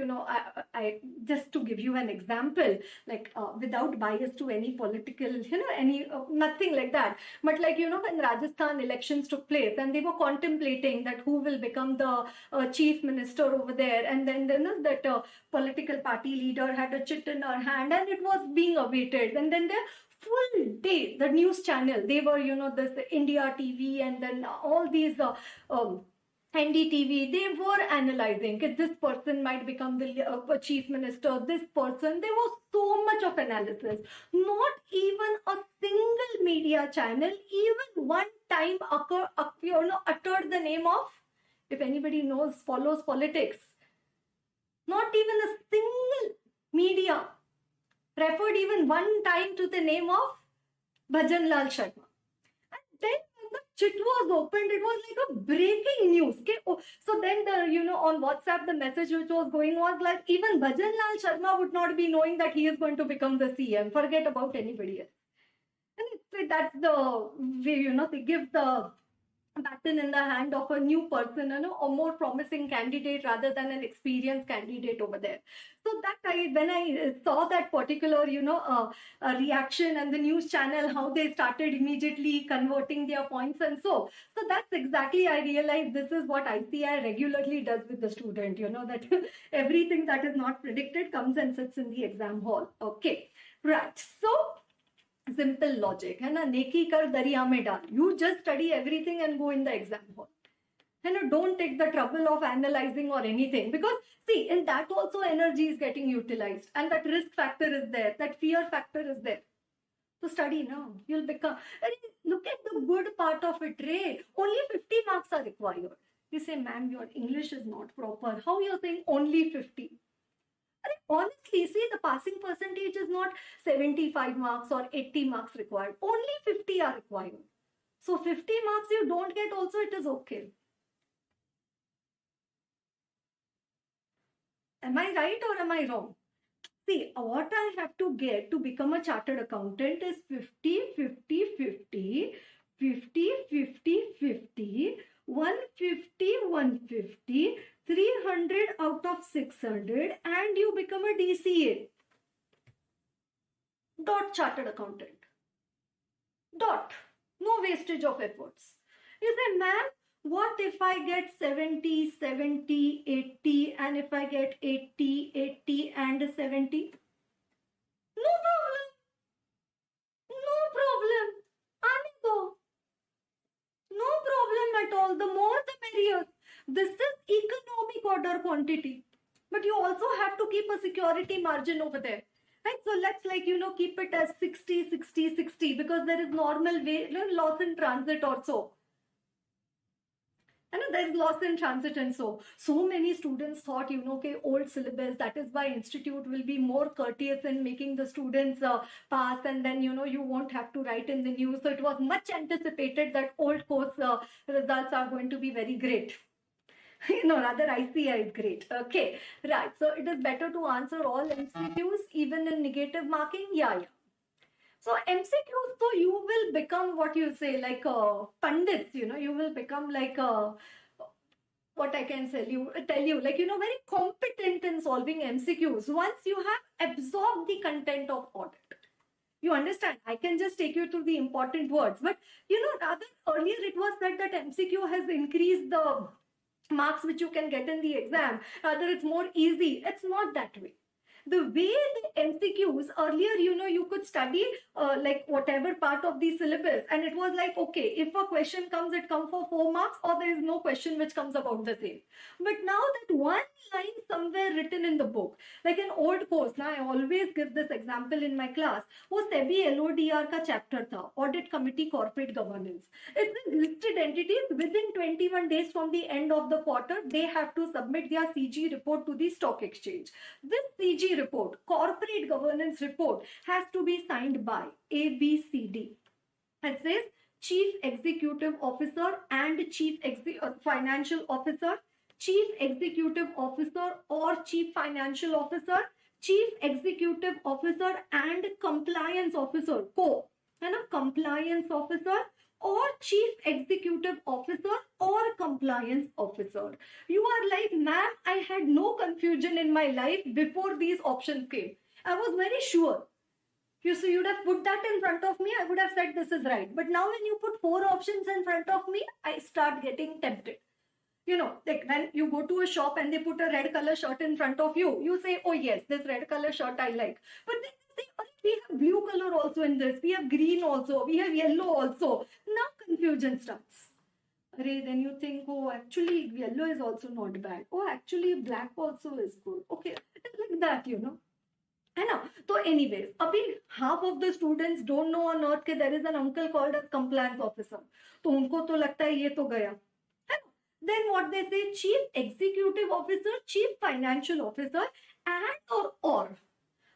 A: I just to give you an example, like, without bias to any political, any nothing like that, but like, when Rajasthan elections took place and they were contemplating that who will become the chief minister over there, and then that political party leader had a chit in her hand and it was being awaited, and then the full day the news channel, they were, this India TV, and then all these NDTV, they were analyzing that this person might become the chief minister, this person. There was so much of analysis. Not even a single media channel, even one time, uttered the name of, if anybody knows, follows politics, not even a single media referred even one time to the name of Bhajan Lal Sharma. And then when the chit was opened, it was like a breaking news. Okay? Oh, so then on WhatsApp, the message which was going was like, even Bhajan Lal Sharma would not be knowing that he is going to become the CM. Forget about anybody else. And it's like, that's the way, they give the baton in the hand of a new person, a more promising candidate rather than an experienced candidate over there. So that when I saw that particular, reaction, and the news channel, how they started immediately converting their points, and so that's exactly, I realized this is what ICI regularly does with the student, that everything that is not predicted comes and sits in the exam hall. Okay, right. So simple logic है ना, नेकी कर दरिया में डाल. You just study everything and go in the exam hall. And don't take the trouble of analyzing or anything, because see, in that also energy is getting utilized, and that risk factor is there, that fear factor is there. So study now. You'll become. Look at the good part of it, Ray. Only 50 marks are required. You say, ma'am, your English is not proper. How you're saying only 50? Honestly, see, the passing percentage is not 75 marks or 80 marks required. Only 50 are required. So 50 marks you don't get also, it is okay. Am I right or am I wrong? See, what I have to get to become a chartered accountant is 50, 50, 50, 50, 50, 50, 150, 150, 300 out of 600, and you become a DCA. Dot chartered accountant. Dot. No wastage of efforts. You say, ma'am, what if I get 70, 70, 80, and if I get 80, 80, and 70? No problem. No problem. Aane do. No problem at all. The more the merrier. This is economic order quantity. But you also have to keep a security margin over there. Right? So let's keep it as 60, 60, 60, because there is normal way, loss in transit also. And there is loss in transit, and so many students thought, okay, old syllabus, that is why institute will be more courteous in making the students pass, and then, you won't have to write in the news. So it was much anticipated that old course results are going to be very great. Rather ICI is great. Okay, right. So it is better to answer all MCQs, even in negative marking. Yeah. So MCQs, so you will become what you say, like pundits, you will become like what I can tell you, like, very competent in solving MCQs once you have absorbed the content of audit. You understand? I can just take you through the important words, but rather earlier it was said that MCQ has increased the marks which you can get in the exam, rather it's more easy. It's not that way. The way the MCQs earlier, you could study like whatever part of the syllabus, and it was like, okay, if a question comes, it comes for 4 marks, or there is no question which comes about the same. But now that one line somewhere written in the book, like an old course, now I always give this example in my class, वो SEBI LODR का chapter था, Audit Committee Corporate Governance. It's listed entities within 21 days from the end of the quarter, they have to submit their CG report to the stock exchange. This CG report, corporate governance report, has to be signed by ABCD. It says Chief Executive Officer and Chief Financial Officer, Chief Executive Officer or Chief Financial Officer, Chief Executive Officer and Compliance Officer, co. है ना, compliance officer or chief executive officer or compliance officer. You are like, ma'am, I had no confusion in my life before these options came. I was very sure. You'd have put that in front of me, I would have said this is right. But now when you put four options in front of me, I start getting tempted. You know, like when you go to a shop and they put a red color shirt in front of you, you say, oh yes, this red color shirt I like. But then you say, oh, we have blue color also in this, we have green also, we have yellow also. Now confusion starts. Then you think, oh, actually yellow is also not bad. Oh, actually black also is good. Okay, like that, you know. है ना. तो anyways, अभी half of the students don't know on earth कि there is an uncle called as compliance officer. तो उनको तो लगता है ये तो गया, है ना. Then what they say, chief executive officer, chief financial officer, and or.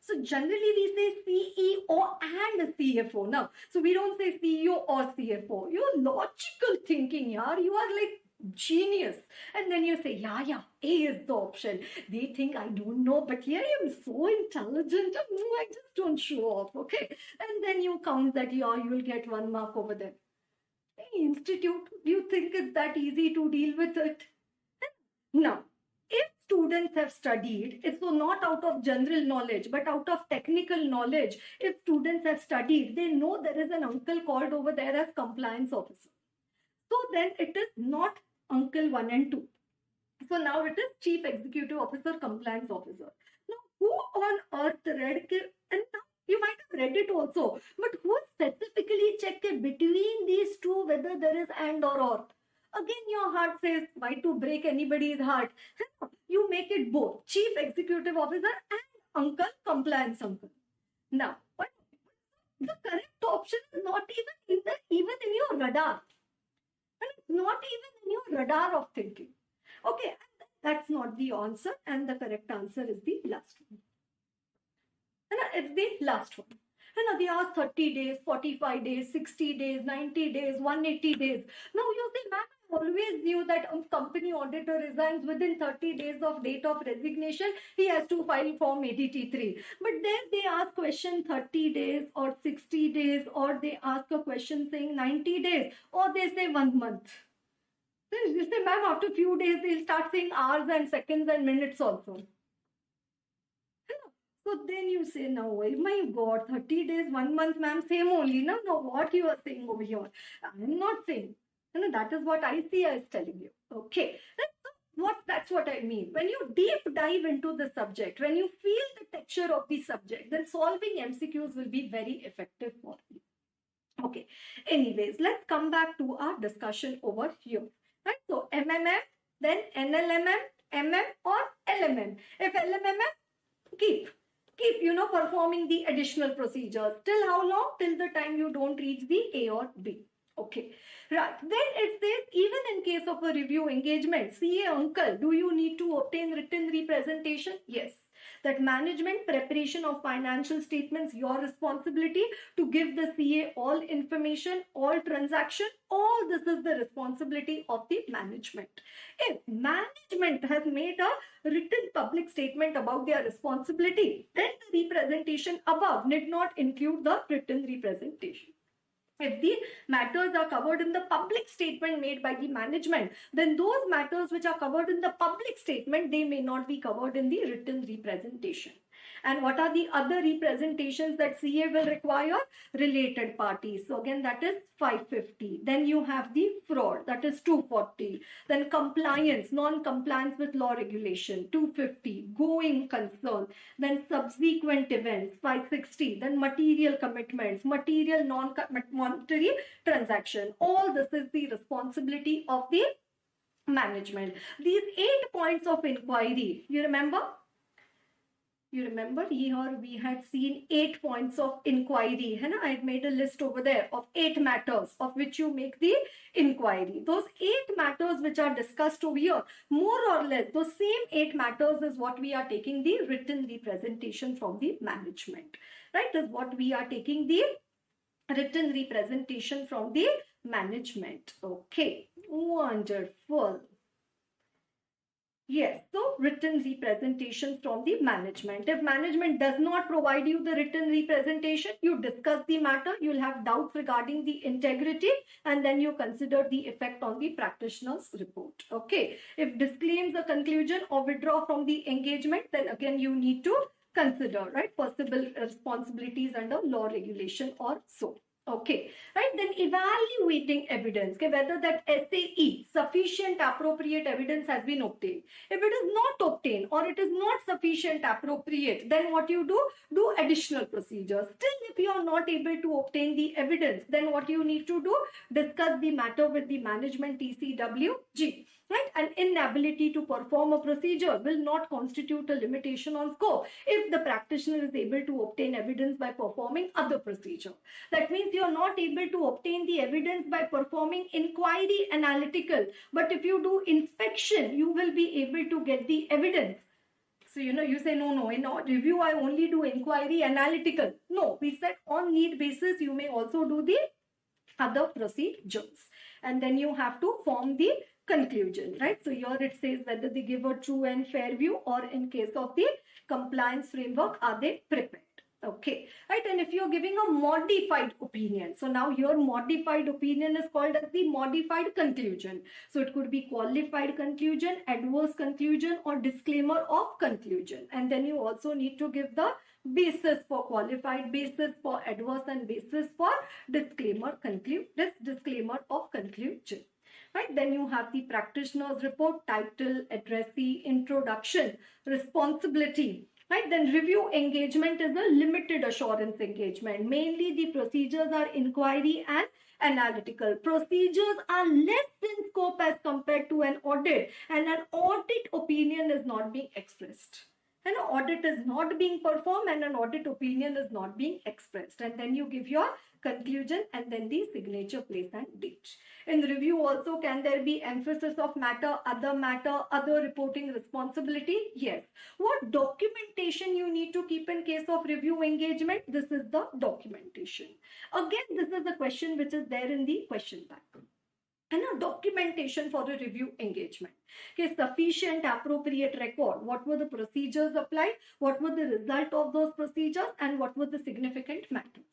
A: So generally we say CEO and CFO now. So we don't say CEO or CFO. Your logical thinking, yaar, you are like genius. And then you say, yeah, A is the option. They think I don't know, but here I am so intelligent. I just don't show off, okay? And then you count that, yeah, you will get 1 mark over there. Hey, institute, do you think it's that easy to deal with it? Now, if students have studied, it's so not out of general knowledge, but out of technical knowledge. If students have studied, they know there is an uncle called over there as compliance officer. So then it is not uncle 1 and 2. So now it is chief executive officer, compliance officer. Now, who on earth read it? And now you might have read it also, but who specifically checked it between these two, whether there is and or? Again, your heart says, why to break anybody's heart? You make it both, chief executive officer and uncle, compliance uncle. Now, but the correct option is not even in your radar. And it's not even in your radar of thinking. Okay, that's not the answer, and the correct answer is the last one. And it's the last one. And they ask 30 days, 45 days, 60 days, 90 days, 180 days. Now you say, ma'am, I always knew that a company auditor resigns within 30 days of date of resignation, he has to file form ADT3. But then they ask question 30 days or 60 days, or they ask a question saying 90 days, or they say 1 month. Then you say, ma'am, after a few days, they'll start saying hours and seconds and minutes also. So then you say, now, oh my God, 30 days, 1 month, ma'am, same only. No, what you are saying over here. I'm not saying. That is what I see as telling you. Okay. That's what I mean. When you deep dive into the subject, when you feel the texture of the subject, then solving MCQs will be very effective for you. Okay. Anyways, let's come back to our discussion over here. Right? So MMM, then NLMM, MM or LMM. If LMM, keep performing the additional procedures. Till how long? Till the time you don't reach the A or B. Okay, right. Then it says, even in case of a review engagement, CA uncle, do you need to obtain written representation? Yes. That management preparation of financial statements, your responsibility to give the CA all information, all transaction, all this is the responsibility of the management. If management has made a written public statement about their responsibility, then the representation above need not include the written representation. If the matters are covered in the public statement made by the management, then those matters which are covered in the public statement, they may not be covered in the written representation. And what are the other representations that CA will require? Related parties. So again, that is 550. Then you have the fraud, that is 240. Then compliance, non-compliance with law regulation, 250. Going concern. Then subsequent events, 560. Then material commitments, material non-monetary transaction. All this is the responsibility of the management. These 8 points of inquiry, you remember? Here we had seen 8 points of inquiry. I had made a list over there of 8 matters of which you make the inquiry. Those 8 matters which are discussed over here, more or less, those same 8 matters is what we are taking the written representation from the management. Right? Is what we are taking the written representation from the management. Okay, wonderful. Yes, so written representation from the management. If management does not provide you the written representation, you discuss the matter, you'll have doubts regarding the integrity, and then you consider the effect on the practitioner's report. Okay. If disclaims the conclusion or withdraw from the engagement, then again you need to consider, right, possible responsibilities under law regulation or so. Okay, right? Then evaluating evidence, okay, whether that SAE, sufficient appropriate evidence, has been obtained. If it is not obtained or it is not sufficient appropriate, then what you do additional procedures. Still, if you are not able to obtain the evidence, then what you need to do, discuss the matter with the management TCWG. Right? An inability to perform a procedure will not constitute a limitation on scope if the practitioner is able to obtain evidence by performing other procedure. That means you are not able to obtain the evidence by performing inquiry analytical, but if you do inspection, you will be able to get the evidence. So, you say, no, in review, I only do inquiry analytical. No, we said on need basis, you may also do the other procedures. And then you have to form the conclusion, right? So here it says whether they give a true and fair view, or in case of the compliance framework, are they prepared? Okay, right? And if you're giving a modified opinion, so now your modified opinion is called as the modified conclusion. So it could be qualified conclusion, adverse conclusion, or disclaimer of conclusion. And then you also need to give the basis for qualified, basis for adverse, and basis for disclaimer of conclusion. Right? Then you have the practitioner's report, title, addressee, introduction, responsibility. Right? Then review engagement is a limited assurance engagement. Mainly the procedures are inquiry and analytical. Procedures are less in scope as compared to an audit, and an audit opinion is not being expressed. An audit is not being performed and an audit opinion is not being expressed. And then you give your conclusion and then the signature, place and date. In review also, can there be emphasis of matter, other reporting responsibility? Yes. What documentation you need to keep in case of review engagement? This is the documentation. Again, this is the question which is there in the question bank. And a documentation for a review engagement. Okay, sufficient appropriate record. What were the procedures applied? What were the result of those procedures? And what were the significant matters?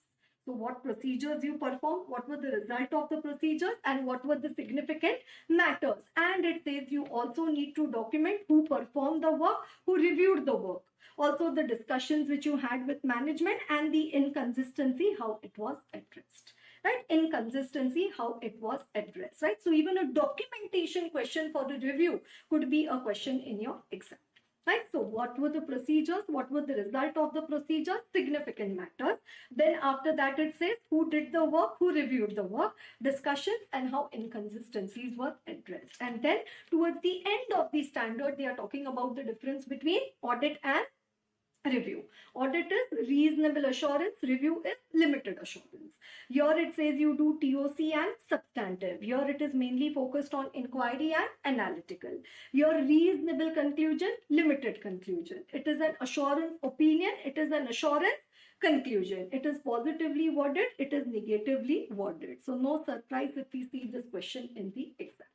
A: So what procedures you performed? What were the result of the procedures? And what were the significant matters? And it says you also need to document who performed the work, who reviewed the work. Also the discussions which you had with management and the inconsistency, how it was addressed. Right? Inconsistency, how it was addressed. Right? So even a documentation question for the review could be a question in your exam. Right? So what were the procedures? What were the result of the procedures? Significant matters. Then after that it says who did the work, who reviewed the work, discussions, and how inconsistencies were addressed. And then towards the end of the standard, they are talking about the difference between audit and review. Audit is reasonable assurance, review is limited assurance. Here it says you do TOC and substantive. Here it is mainly focused on inquiry and analytical. Your reasonable conclusion, limited conclusion. It is an assurance opinion, it is an assurance conclusion. It is positively worded, it is negatively worded. So no surprise if we see this question in the exam.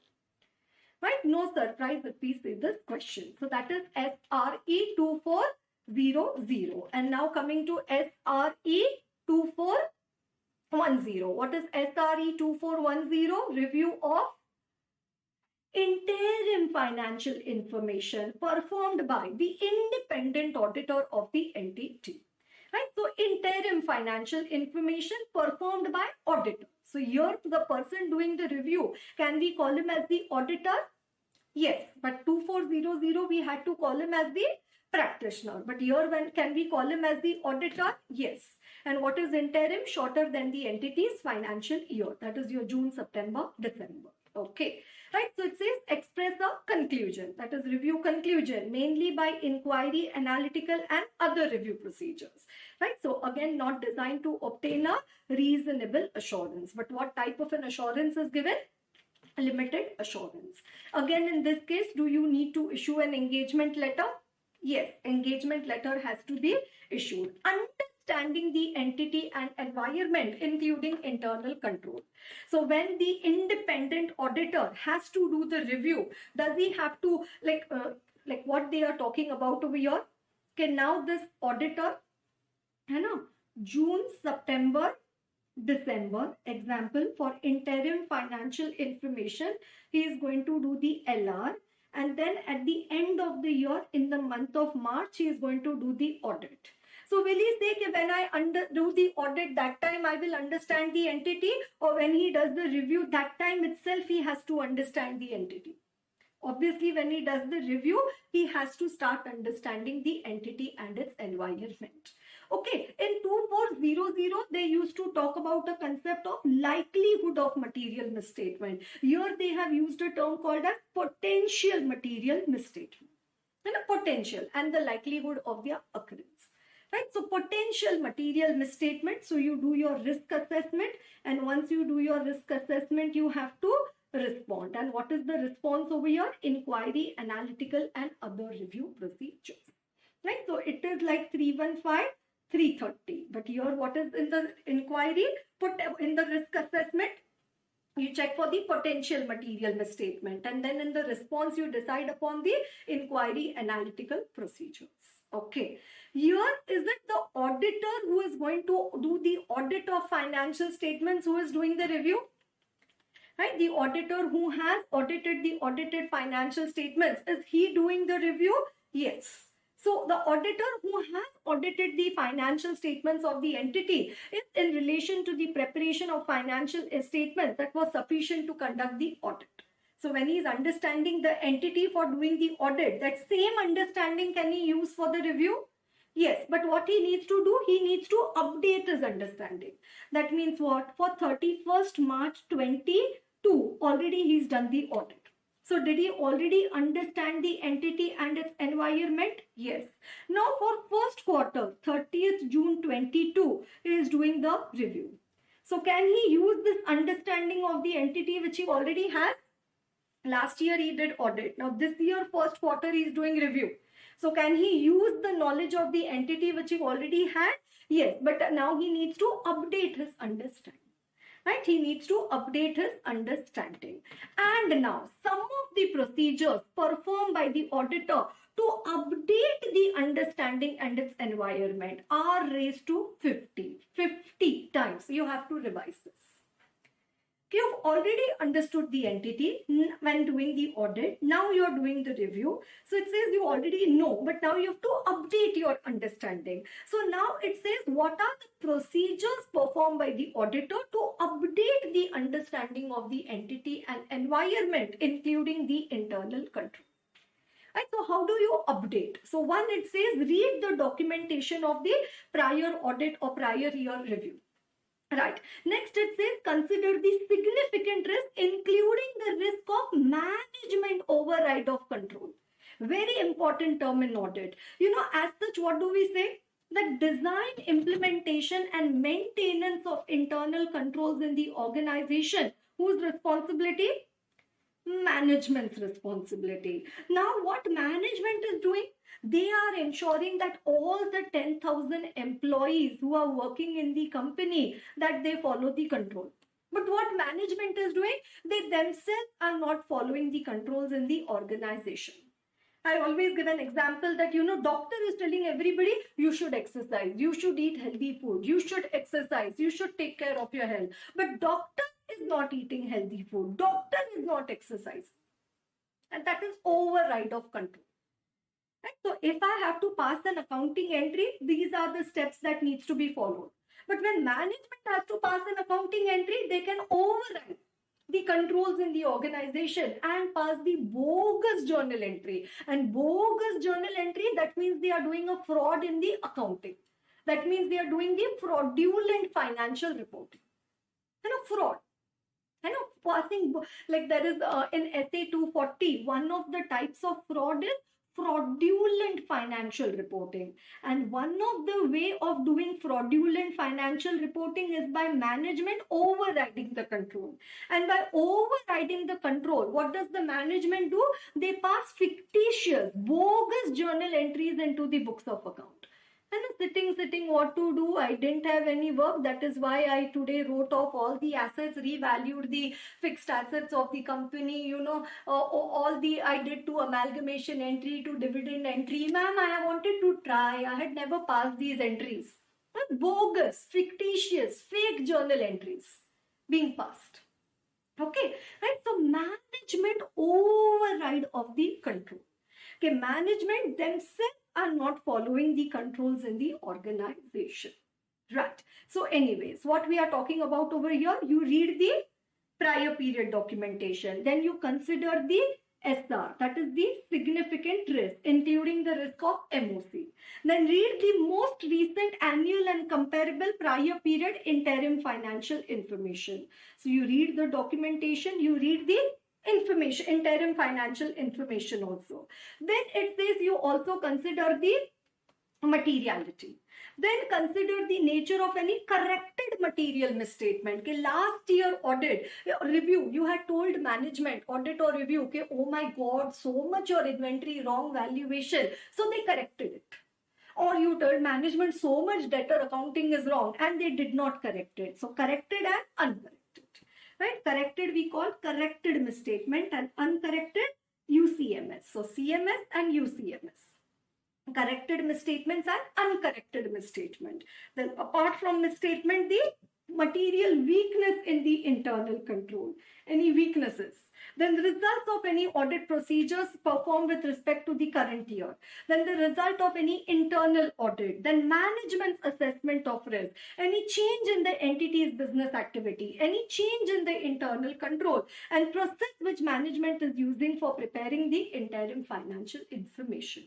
A: Right? No surprise if we see this question. So that is SRE 2400. And now coming to SRE 2410. What is SRE 2410? Review of interim financial information performed by the independent auditor of the entity. Right? So interim financial information performed by auditor. So here the person doing the review, can we call him as the auditor? Yes, but 2400 we had to call him as the practitioner. But here when can we call him as the auditor? Yes. And what is interim? Shorter than the entity's financial year. That is your June, September, December. Okay. Right. So it says express a conclusion. That is review conclusion, mainly by inquiry, analytical and other review procedures. Right. So again, not designed to obtain a reasonable assurance. But what type of an assurance is given? Limited assurance. Again, in this case, do you need to issue an engagement letter? Yes, engagement letter has to be issued. Understand understanding the entity and environment, including internal control. So when the independent auditor has to do the review, does he have to like what they are talking about over here? Okay, now this auditor, you know, June, September, December, example, for interim financial information, he is going to do the LR, and then at the end of the year, in the month of March, he is going to do the audit. So will he say that when I do the audit, that time I will understand the entity, or when he does the review, that time itself he has to understand the entity? Obviously, when he does the review, he has to start understanding the entity and its environment. Okay, in 2400, they used to talk about the concept of likelihood of material misstatement. Here they have used a term called as potential material misstatement. And a potential and the likelihood of their occurrence. Right, so potential material misstatement. So you do your risk assessment, and once you do your risk assessment, you have to respond. And what is the response over here? Inquiry, analytical, and other review procedures. Right, so it is like 315, 330. But here, what is in the inquiry? Put in the risk assessment, you check for the potential material misstatement, and then in the response, you decide upon the inquiry analytical procedures. Okay, here is it the auditor who is going to do the audit of financial statements, who is doing the review? Right, the auditor who has audited the audited financial statements, is he doing the review? Yes. So the auditor who has audited the financial statements of the entity is in relation to the preparation of financial statements that was sufficient to conduct the audit. So when he is understanding the entity for doing the audit, that same understanding can he use for the review? Yes, but what he needs to do, he needs to update his understanding. That means what? For 31st March 22, already he's done the audit. So did he already understand the entity and its environment? Yes. Now for first quarter, 30th June 22, he is doing the review. So can he use this understanding of the entity which he already has? Last year he did audit. Now this year, first quarter, he is doing review. So can he use the knowledge of the entity which he already had? Yes, but now he needs to update his understanding. Right? He needs to update his understanding. And now some of the procedures performed by the auditor to update the understanding and its environment are raised to 50 times. You have to revise this. You've already understood the entity when doing the audit. Now you're doing the review. So it says you already know, but now you have to update your understanding. So now it says what are the procedures performed by the auditor to update the understanding of the entity and environment, including the internal control. Right, so how do you update? So one, it says read the documentation of the prior audit or prior year review. Right. Next, it says consider the significant risk, including the risk of management override of control. Very important term in audit. You know, as such, what do we say? That design, implementation, and maintenance of internal controls in the organization, whose responsibility? Management's responsibility. Now, what management is doing? They are ensuring that all the 10,000 employees who are working in the company, that they follow the control. But what management is doing? They themselves are not following the controls in the organization. I always give an example that, you know, doctor is telling everybody, you should exercise, you should eat healthy food, you should exercise, you should take care of your health. But doctor is not eating healthy food, doctor is not exercising. And that is override of control. Right? So if I have to pass an accounting entry, these are the steps that needs to be followed. But when management has to pass an accounting entry, they can override the controls in the organization and pass the bogus journal entry. And bogus journal entry, that means they are doing a fraud in the accounting. That means they are doing the fraudulent financial reporting. And a fraud. I know, passing, like there is in SA 240, one of the types of fraud is fraudulent financial reporting. And one of the way of doing fraudulent financial reporting is by management overriding the control. And by overriding the control, what does the management do? They pass fictitious, bogus journal entries into the books of account. And sitting, what to do? I didn't have any work. That is why I today wrote off all the assets, revalued the fixed assets of the company, all the, I did to amalgamation entry, to dividend entry. Ma'am, I wanted to try. I had never passed these entries. Bogus, fictitious, fake journal entries being passed. Okay, right? So management override of the control. Okay, management themselves are not following the controls in the organization. Right. So anyways, what we are talking about over here, you read the prior period documentation. Then you consider the SR, that is the significant risk, including the risk of MOC. Then read the most recent annual and comparable prior period interim financial information. So you read the documentation, you read the information, interim financial information also. Then it says you also consider the materiality. Then consider the nature of any corrected material misstatement. Okay, last year audit review, you had told management, audit or review, okay, oh my God, so much your inventory, wrong valuation. So they corrected it. Or you told management so much debtor accounting is wrong, and they did not correct it. So corrected and uncorrected. Right? Corrected we call corrected misstatement, and uncorrected UCMS. So CMS and UCMS. Corrected misstatements and uncorrected misstatement. Then apart from misstatement, the material weakness in the internal control. Any weaknesses. Then the results of any audit procedures performed with respect to the current year. Then the result of any internal audit. Then management's assessment of risk. Any change in the entity's business activity. Any change in the internal control. And process which management is using for preparing the interim financial information.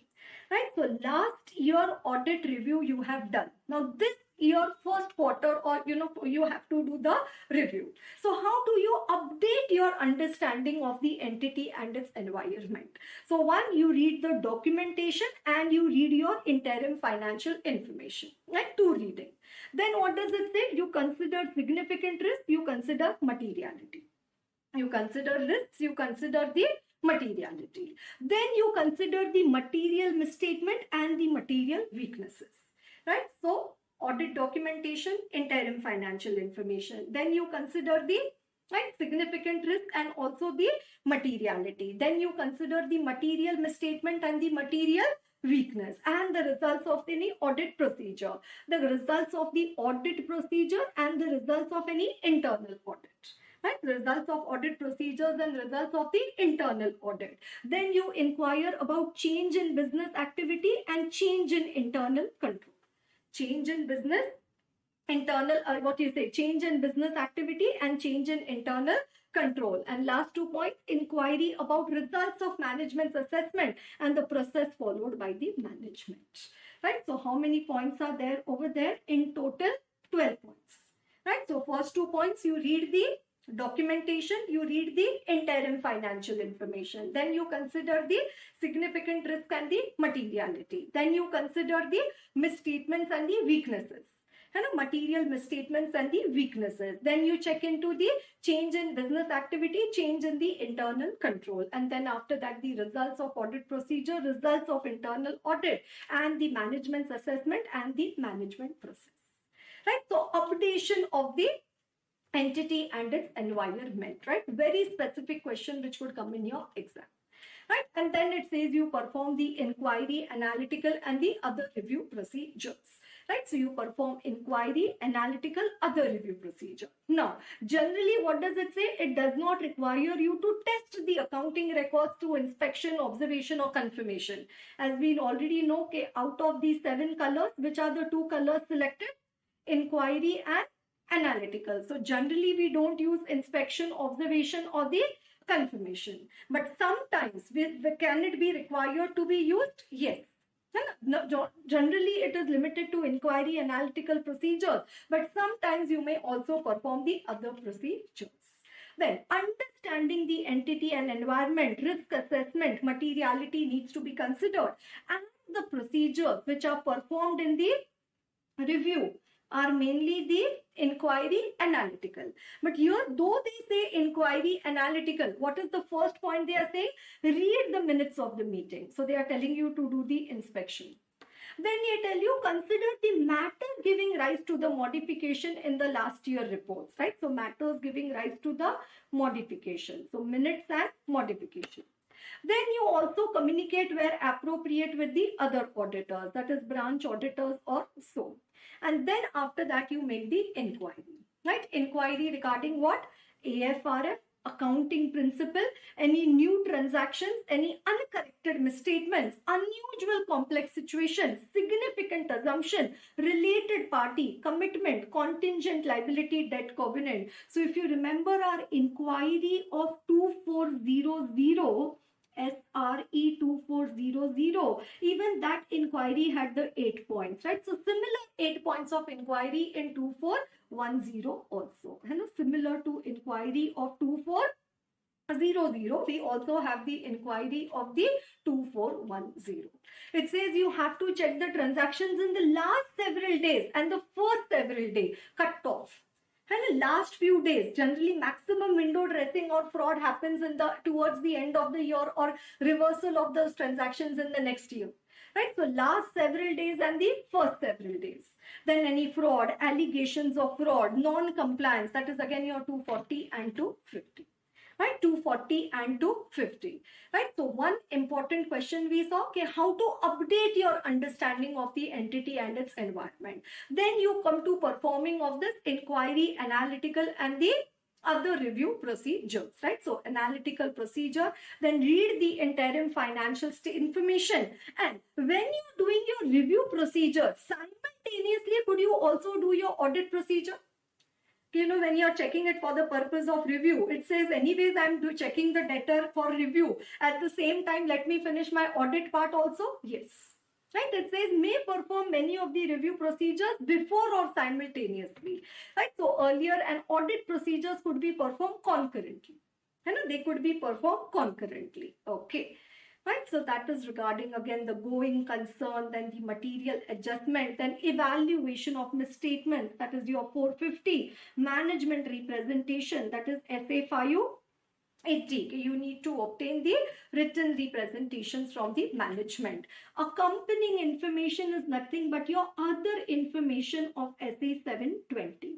A: Right? So last year audit review you have done. Now this year first quarter, or you have to do the review. So how do you update your understanding of the entity and its environment? So one, you read the documentation and you read your interim financial information. Right? Two reading. Then what does it say? You consider significant risk, you consider materiality. You consider risks, you consider the materiality. Then you consider the material misstatement and the material weaknesses. Right? So audit documentation, interim financial information. Then you consider the significant risk and also the materiality. Then you consider the material misstatement and the material weakness and the results of any audit procedure. The results of the audit procedure and the results of any internal audit. Right? Results of audit procedures and results of the internal audit. Then you inquire about change in business activity and change in internal control. Change in business, change in business activity and change in internal control. And last 2 points, inquiry about results of management's assessment and the process followed by the management. Right? So how many points are there over there? In total, 12 points. Right? So first 2 points, you read the documentation, you read the interim financial information, then you consider the significant risk and the materiality, then you consider the misstatements and the weaknesses, material misstatements and the weaknesses, then you check into the change in business activity, change in the internal control, and then after that the results of audit procedure, results of internal audit, and the management's assessment and the management process. Right? So updation of the entity and its environment, right? Very specific question which would come in your exam, right? And then it says you perform the inquiry, analytical, and the other review procedures, right? So you perform inquiry, analytical, other review procedure. Now, generally, what does it say? It does not require you to test the accounting records through inspection, observation, or confirmation. As we already know, okay, out of these 7 colors, which are the 2 colors selected? Inquiry and analytical. So generally we don't use inspection, observation, or the confirmation. But sometimes can it be required to be used? Yes. No, generally it is limited to inquiry, analytical procedures, but sometimes you may also perform the other procedures. Then understanding the entity and environment, risk assessment, materiality needs to be considered, and the procedures which are performed in the review are mainly the inquiry, analytical. But here, though they say inquiry, analytical, what is the first point they are saying? Read the minutes of the meeting. So they are telling you to do the inspection. Then they tell you consider the matter giving rise to the modification in the last year reports, right? So matters giving rise to the modification. So minutes and modification. Then you also communicate where appropriate with the other auditors, that is branch auditors or so. And then after that you make the inquiry, right? Inquiry regarding what? AFRF, accounting principle, any new transactions, any uncorrected misstatements, unusual complex situations, significant assumption, related party, commitment, contingent liability, debt covenant. So if you remember our inquiry of 2400, SRE 2400, even that inquiry had the 8 points, right? So similar 8 points of inquiry in 2410 also, similar to inquiry of 2400, we also have the inquiry of the 2410. It says you have to check the transactions in the last several days and the first several day cut off. And the last few days, generally maximum window dressing or fraud happens in the towards the end of the year or reversal of those transactions in the next year. Right? So last several days and the first several days. Then any fraud, allegations of fraud, non-compliance, that is again your 240 and 250. Right? 240 and 250. Right? So one important question we saw, okay, how to update your understanding of the entity and its environment. Then you come to performing of this inquiry, analytical and the other review procedures, right? So analytical procedure, then read the interim financial information. And when you're doing your review procedure, simultaneously could you also do your audit procedure? When you're checking it for the purpose of review, it says anyways I'm checking the debtor for review. At the same time, let me finish my audit part also. Yes. Right? It says may perform many of the review procedures before or simultaneously. Right? So earlier an audit procedures could be performed concurrently. They could be performed concurrently. Okay. Right, so that is regarding again the going concern, then the material adjustment, then evaluation of misstatements, that is your 450, management representation, that is SA 580. You need to obtain the written representations from the management. Accompanying information is nothing but your other information of SA 720.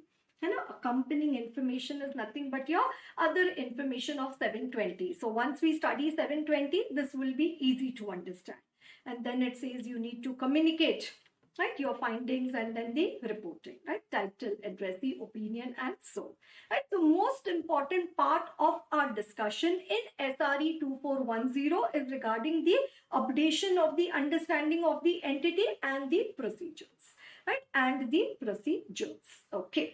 A: Accompanying information is nothing but your other information of 720. So once we study 720, this will be easy to understand. And then it says you need to communicate, right, your findings and then the reporting, right, title, address, the opinion and so. Right, the most important part of our discussion in SRE 2410 is regarding the updation of the understanding of the entity and the procedures, right, and the procedures. Okay.